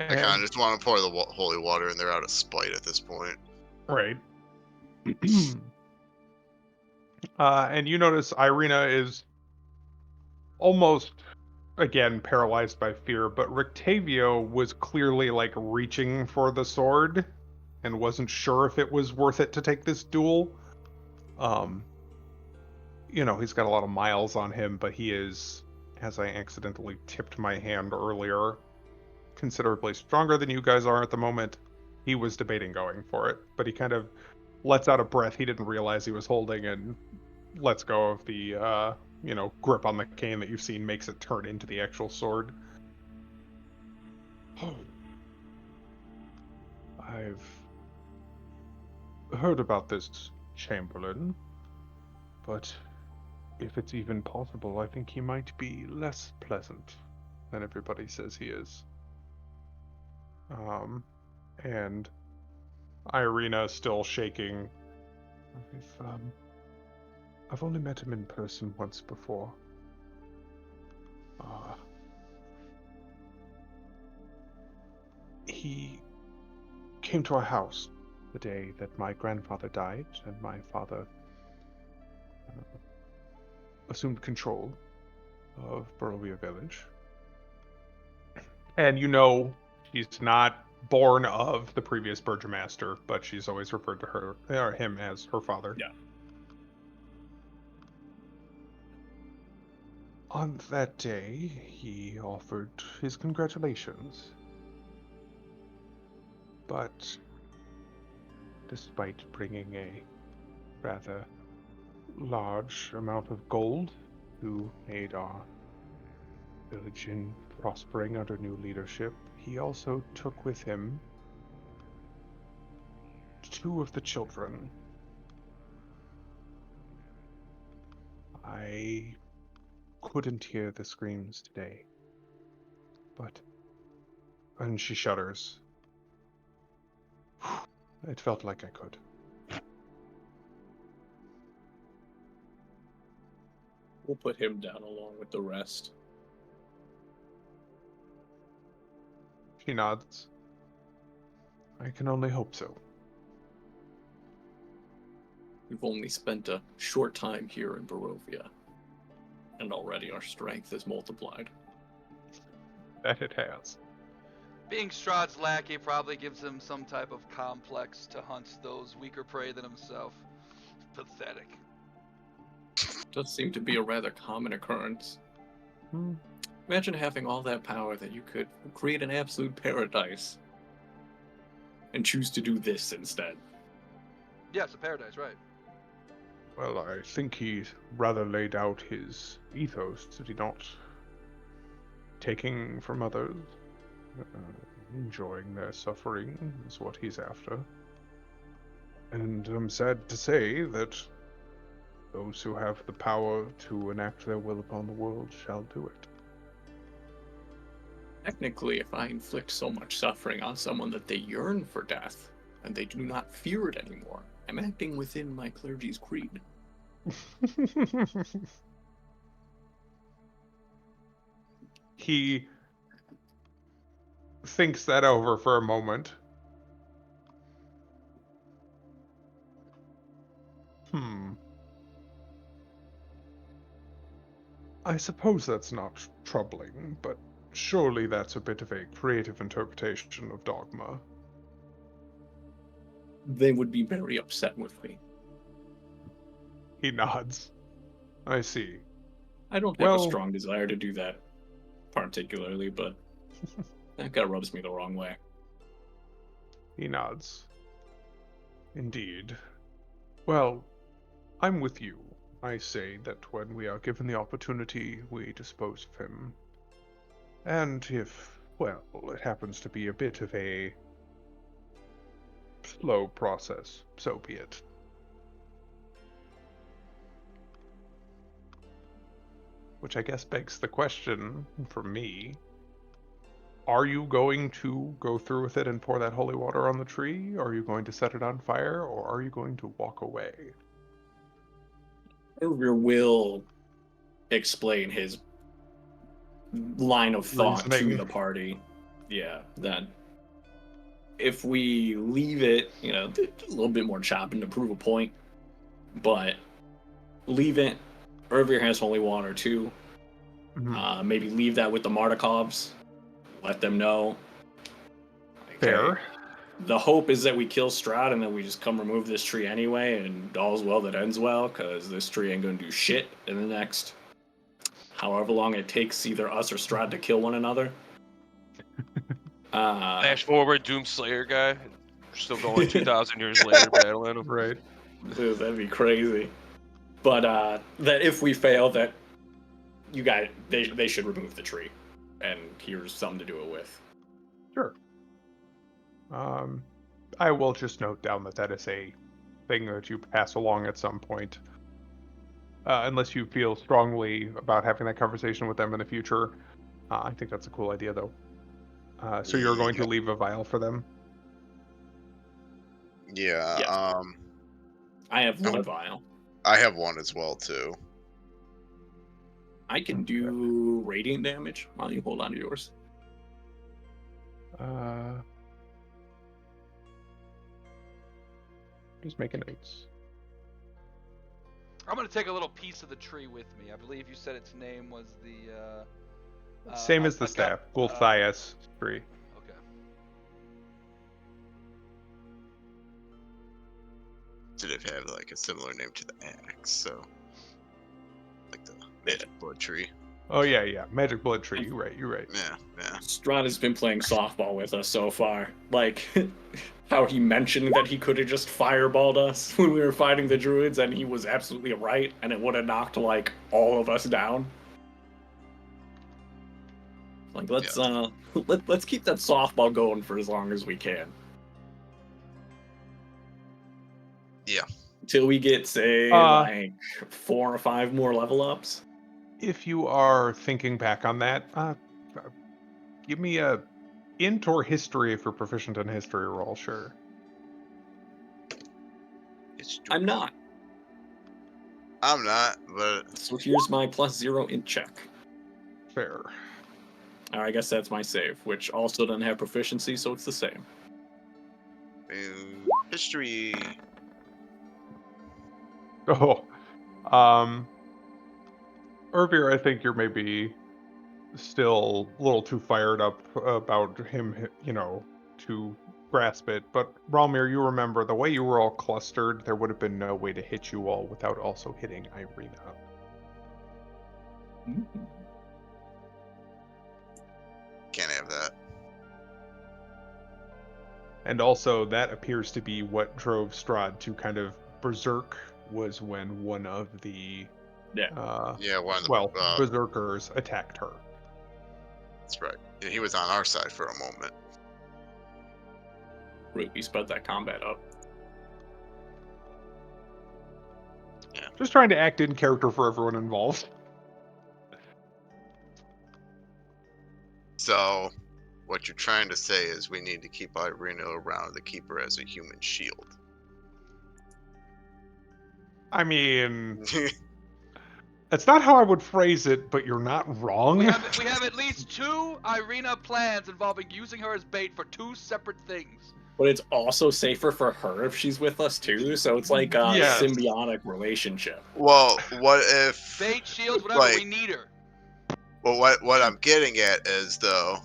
I kind and- of just want to pour the holy water in there out of spite at this point. right. And you notice Irina is almost, again, paralyzed by fear, but Rictavio was clearly like reaching for the sword and wasn't sure if it was worth it to take this duel. He's got a lot of miles on him, but he is, as I accidentally tipped my hand earlier, considerably stronger than you guys are at the moment. He was debating going for it, but he kind of lets out a breath he didn't realize he was holding and lets go of the, grip on the cane that you've seen makes it turn into the actual sword. I've heard about this Chamberlain, but if it's even possible, I think he might be less pleasant than everybody says he is. And Irina still shaking. I've only met him in person once before. He came to our house the day that my grandfather died, and my father assumed control of Barovia Village. And she's not born of the previous Burgomaster, but she's always referred to her or him as her father. Yeah. On that day, he offered his congratulations. But despite bringing a rather large amount of gold to aid our village in prospering under new leadership, he also took with him 2 of the children. I couldn't hear the screams today, but... And she shudders. It felt like I could. We'll put him down along with the rest. She nods. I can only hope so. We've only spent a short time here in Barovia, and already our strength is multiplied. That it has. Being Strahd's lackey probably gives him some type of complex to hunt those weaker prey than himself. Pathetic. Does seem to be a rather common occurrence. Hmm. Imagine having all that power that you could create an absolute paradise and choose to do this instead. Yeah, it's a paradise, right? Well, I think he rather laid out his ethos, did he not? Taking from others, enjoying their suffering is what he's after. And I'm sad to say that those who have the power to enact their will upon the world shall do it. Technically, if I inflict so much suffering on someone that they yearn for death, and they do not fear it anymore, I'm acting within my clergy's creed. He thinks that over for a moment. I suppose that's not troubling, but surely that's a bit of a creative interpretation of dogma. They would be very upset with me. He nods. I see. I don't have a Well- strong desire to do that particularly, but that kind of rubs me the wrong way. He nods. Indeed. Well, I'm with you. I say that when we are given the opportunity, we dispose of him. And if, well, it happens to be a bit of a slow process, so be it. Which I guess begs the question for me. Are you going to go through with it and pour that holy water on the tree? Are you going to set it on fire? Or are you going to walk away? Ervir will explain his line of thought Reasoning. to the party. Yeah, that if we leave it, a little bit more chopping to prove a point, but leave it. Ervir has holy water too. Maybe leave that with the Mardikovs. Let them know. Fair. The hope is that we kill Strahd and then we just come remove this tree anyway, and all's well that ends well, because this tree ain't gonna do shit in the next however long it takes either us or Strahd to kill one another. Flash forward, Doomslayer guy. We're still going 2,000 years later, battling him. Right. Dude, that'd be crazy. But that if we fail, that you guys they should remove the tree, and here's something to do it with. Sure. I will just note down that that is a thing that you pass along at some point. Unless you feel strongly about having that conversation with them in the future. I think that's a cool idea, though. So you're going to leave a vial for them? Yeah. Yes. I have one vial. I have one as well too. I can do radiant damage while you hold on to yours. Just making notes. I'm gonna take a little piece of the tree with me. I believe you said its name was the. Same as the staff. Gulthias tree. Okay. Did it have like a similar name to the axe? So, like the magic blood tree. Oh yeah. Magic blood tree. You're right. Yeah. Strahd has been playing softball with us so far. Like, how he mentioned that he could have just fireballed us when we were fighting the druids, and he was absolutely right, and it would have knocked, like, all of us down. Like, let's keep that softball going for as long as we can. Yeah. Till we get, say, like 4 or 5 more level ups. If you are thinking back on that, give me a int or history if you're proficient in history roll, sure. I'm not. But So here's my +0 int check. Fair. I guess that's my save, which also doesn't have proficiency, so it's the same. history. Oh, um, Irvir, I think you're maybe still a little too fired up about him, to grasp it. But Ralmir, you remember the way you were all clustered, there would have been no way to hit you all without also hitting Irina. Can't have that. And also, that appears to be what drove Strahd to kind of berserk, was when one of the, Yeah. Yeah, one of the. well, berserkers attacked her. That's right. Yeah, he was on our side for a moment. Ruby sped that combat up. Just trying to act in character for everyone involved. So, what you're trying to say is we need to keep Irina around to keep her as a human shield. I mean, that's not how I would phrase it, but you're not wrong. We have at least 2 Irina plans involving using her as bait for 2 separate things. But it's also safer for her if she's with us too, so it's like a Yes. symbiotic relationship. Well, what if? Bait, shields, whatever, Like- we need her. Well, what I'm getting at is though,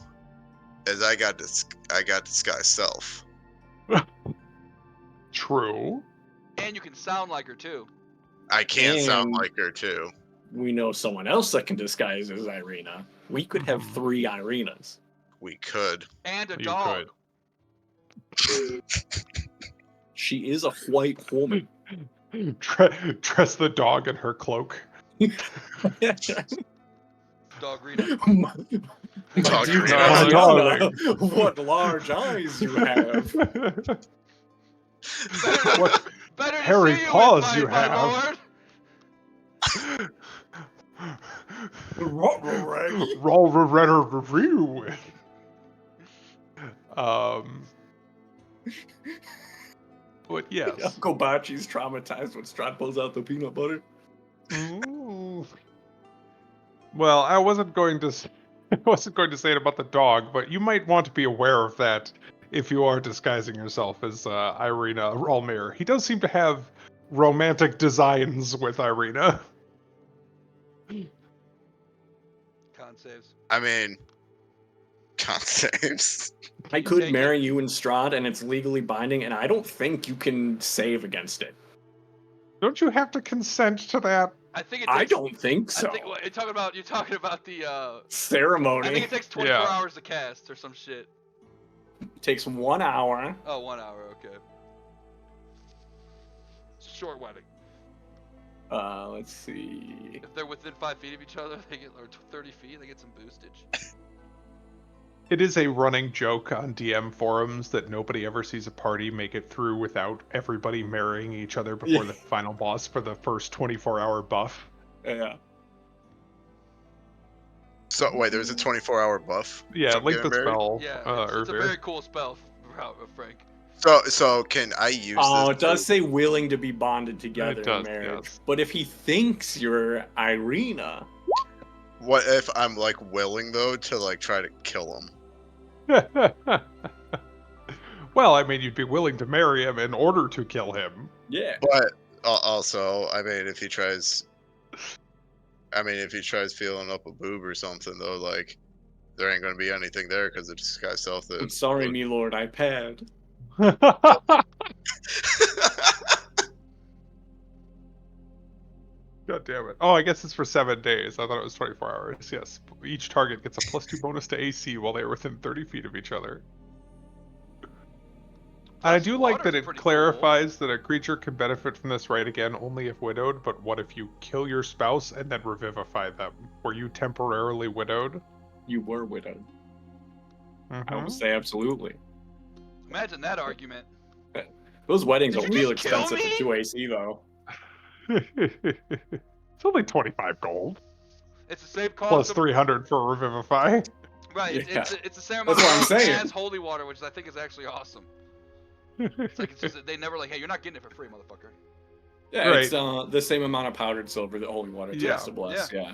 is I got disguise self. True. And you can sound like her too. I can't sound And- like her too. We know someone else that can disguise as Irina. We could have 3 Irinas. We could. And a You dog. She is a white woman. Dress the dog in her cloak. Dog Rena. My Dog dear Irina. Irina, what large eyes you have. What Better to hairy see you paws with, you my have. lord. Roll review. But yes. Uncle Bachi's traumatized when Strahd pulls out the peanut butter. Ooh. Well, I wasn't going to say it about the dog, but you might want to be aware of that if you are disguising yourself as Irina Ralmir. He does seem to have romantic designs with Irina. Con saves. I mean, con saves. I could Take marry you in Strahd, and it's legally binding, and I don't think you can save against it. Don't you have to consent to that? I think it I takes, don't think so. I think what, you're talking about the Ceremony I think it takes 24 Yeah. hours to cast or some shit. takes 1 hour. Oh, 1 hour, okay. Short wedding. Let's see. If they're within 5 feet of each other, they get, or 30 feet, they get some boostage. It is a running joke on DM forums that nobody ever sees a party make it through without everybody marrying each other before the final boss for the first 24-hour buff. Yeah. So wait, there's a 24-hour buff. Yeah, to link getting the married? spell, Yeah, it's a Irvir. very cool spell, Frank. So can I use Oh, this? it does say willing to be bonded together It does, in marriage. yes. But if he thinks you're Irina, What if I'm like willing though to like try to kill him? Well, I mean, you'd be willing to marry him in order to kill him. yeah. But also, I mean, if he tries feeling up a boob or something though, like there ain't gonna be anything there because it's just got self. I'm sorry, me lord iPad. God damn it. Oh, I guess it's for 7 days. I thought it was 24 hours. Yes. Each target gets a +2 bonus to AC while they are within 30 feet of each other. And I Plus, do like water's that it pretty clarifies that a creature can benefit from this right again only if widowed, but what if you kill your spouse and then revivify them? Were you temporarily widowed? You were widowed. I Mhm. would say absolutely. Imagine that argument. Those weddings Did will you feel just kill expensive me? at 2 AC though. It's only 25 gold. It's the same cost Plus of 300 for revivify. right. Yeah. It's the same That's amount what I'm of gold saying. as holy water, which I think is actually awesome. It's like it's just they never like, hey, you're not getting it for free, motherfucker. Yeah, Right. it's the same amount of powdered silver that holy water Yeah. takes to bless. Yeah.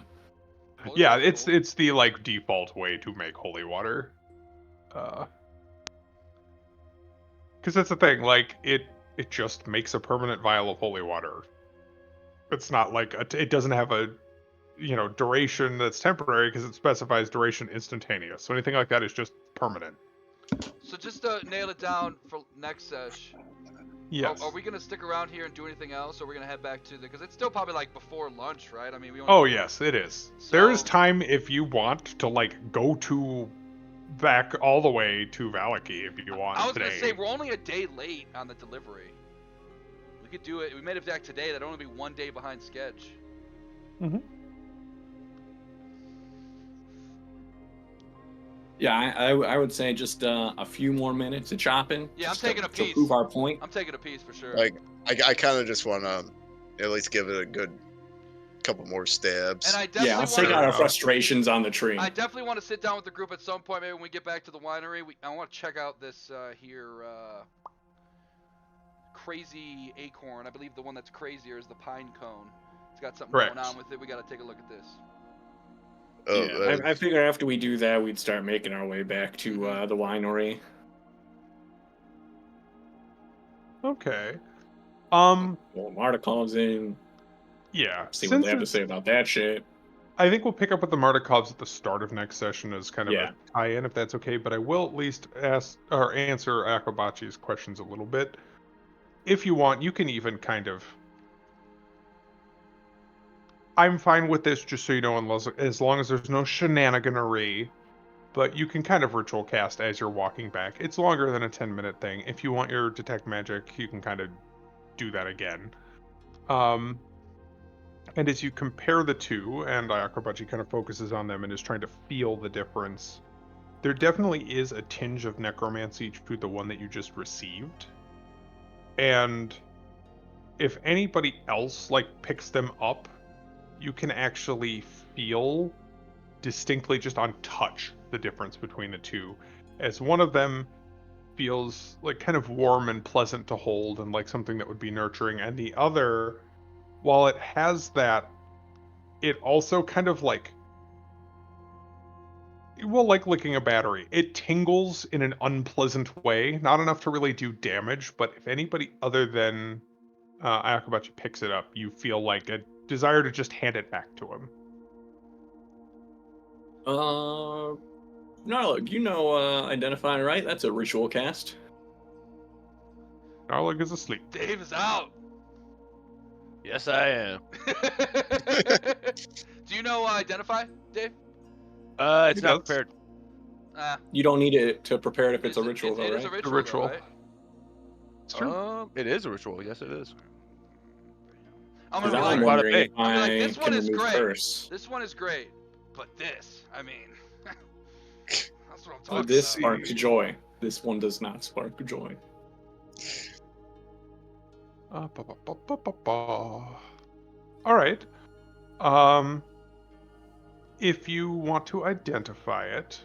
Holy Yeah, water's cool. it's the like default way to make holy water. Because that's the thing, like it just makes a permanent vial of holy water. It's not like it doesn't have a duration that's temporary because it specifies duration instantaneous. So anything like that is just permanent. So just to nail it down for next sesh, Yes. are we gonna stick around here and do anything else, or are we gonna head back to the? Because it's still probably like before lunch, right? I mean, we only. Oh yes, it is. There is So- time if you want to go to back all the way to Valaki if you want I was today. gonna say we're only a day late on the delivery. We could do it. We made it back today. That'd only be 1 day behind sketch. Mhm. Yeah, I would say just a few more minutes of chopping. Yeah, I'm just taking a to piece. prove our point. I'm taking a piece for sure. Like, I kind of just want to at least give it a good couple more stabs. And I definitely Yeah, want let's take out our frustrations on the tree. I definitely want to sit down with the group at some point. Maybe when we get back to the winery, I want to check out this crazy acorn. I believe the one that's crazier is the pine cone. It's got something Correct. going on with it. We got to take a look at this. Oh, Yeah, I figure after we do that, we'd start making our way back to the winery. Okay. Well, Marta calls in, Yeah. see what they have to say about that shit. I think we'll pick up with the Martikovs at the start of next session as kind of Yeah. a tie-in, if that's okay. But I will at least ask or answer Akabachi's questions a little bit. If you want, you can even kind of. I'm fine with this, just so you know, as long as there's no shenaniganery. But you can kind of ritual cast as you're walking back. It's longer than a 10-minute thing. If you want your detect magic, you can kind of do that again. And as you compare the two, and Ayakobachi kind of focuses on them and is trying to feel the difference, there definitely is a tinge of necromancy to the one that you just received. And if anybody else picks them up, you can actually feel distinctly just on touch the difference between the two, as one of them feels kind of warm and pleasant to hold and like something that would be nurturing, and the other, while it has that, it also kind of like licking a battery. It tingles in an unpleasant way, not enough to really do damage, but if anybody other than Ayakobachi picks it up, you feel like a desire to just hand it back to him. Narlook, you know Identify, right? That's a ritual cast. Narlook is asleep. Dave is out. Yes, I am. Do you know identify, Dave? It's He not does. prepared. You don't need it to prepare it if it's a ritual, it though, is right? a ritual, ritual. Though, right? It's true. It is a ritual. Yes, it is. I'm Because gonna be I'm like, wondering if I'm gonna be like, I this one can is remove great. curse. This one is great, but this, I mean, that's what I'm Oh, talking this about. sparks joy. This one does not spark joy. All right. If you want to identify it,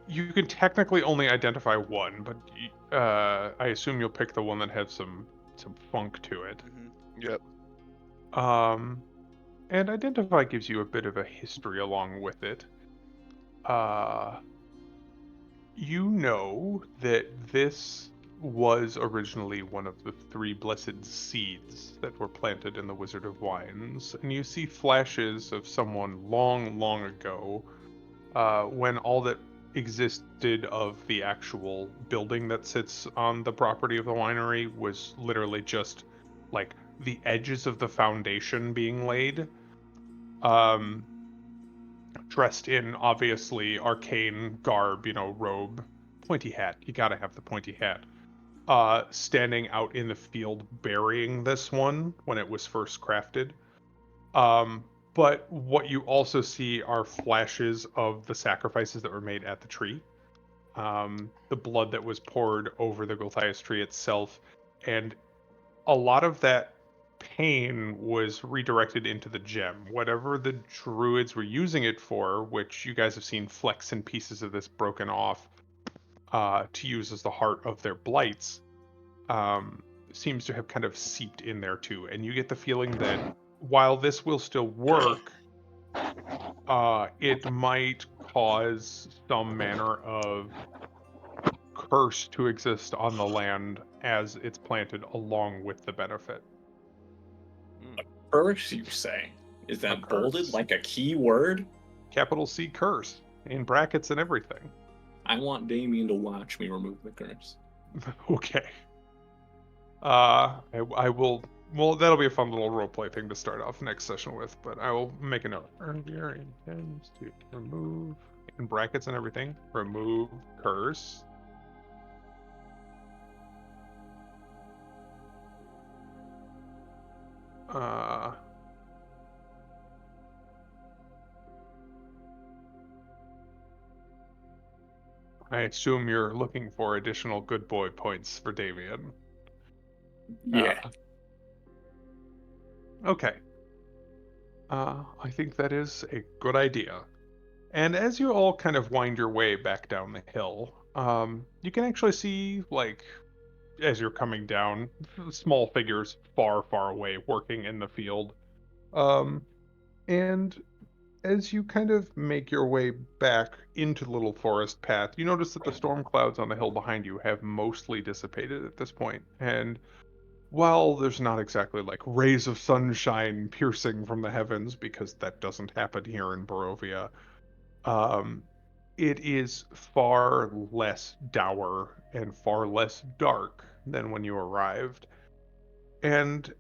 you can technically only identify one, but I assume you'll pick the one that has some funk to it. Yep. And identify gives you a bit of a history along with it. You know that this was originally one of the 3 blessed seeds that were planted in the Wizard of Wines, and you see flashes of someone long, long ago, when all that existed of the actual building that sits on the property of the winery was literally just the edges of the foundation being laid. Dressed in obviously arcane garb, robe, pointy hat. You gotta have the pointy hat. Standing out in the field burying this one when it was first crafted. But what you also see are flashes of the sacrifices that were made at the tree. The blood that was poured over the Gulthias tree itself, and a lot of that pain was redirected into the gem. Whatever the druids were using it for, which you guys have seen flecks and pieces of this broken off to use as the heart of their blights, seems to have kind of seeped in there too. And you get the feeling that while this will still work, it might cause some manner of curse to exist on the land as it's planted along with the benefit. Curse, you say? Is A that bolded curse. like a key word? Capital C curse in brackets and everything. I want Damien to watch me remove the curse. Okay. I will. Well, that'll be a fun little roleplay thing to start off next session with, but I will make a note. Earlier intends to remove, in brackets and everything, remove curse. Uh, I assume you're looking for additional good boy points for Damien. Yeah. Okay. I think that is a good idea. And as you all kind of wind your way back down the hill, you can actually see, like, as you're coming down, small figures far, far away working in the field. And as you kind of make your way back into the little forest path, you notice that the storm clouds on the hill behind you have mostly dissipated at this point. And while there's not exactly like rays of sunshine piercing from the heavens, because that doesn't happen here in Barovia, um, it is far less dour and far less dark than when you arrived. And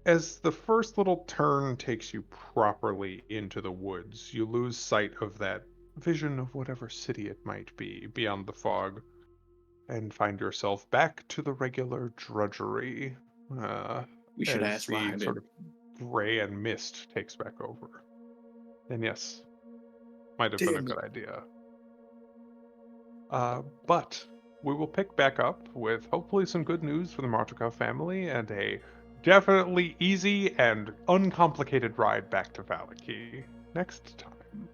as the first little turn takes you properly into the woods, you lose sight of that vision of whatever city it might be beyond the fog and find yourself back to the regular drudgery uh, We should as ask the sort Ryden. of gray and mist takes back over. And yes, might have been a Damn good it. idea. But we will pick back up with hopefully some good news for the Martikov family and a definitely easy and uncomplicated ride back to Valaki next time.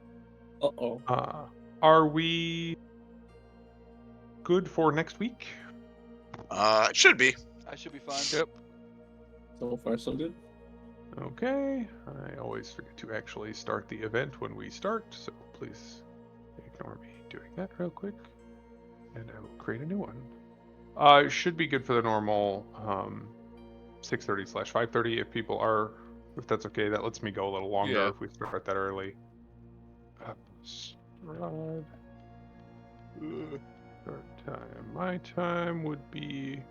Uh-oh. Are we good for next week? It should be. I should be fine. Yep. So far, so good. Okay. I always forget to actually start the event when we start, so please ignore me doing that real quick. And I will create a new one. It should be good for the normal 6:30/5:30 if people are, if that's okay. That lets me go a little longer Yeah. if we start that early. Strahd. Start time. My time would be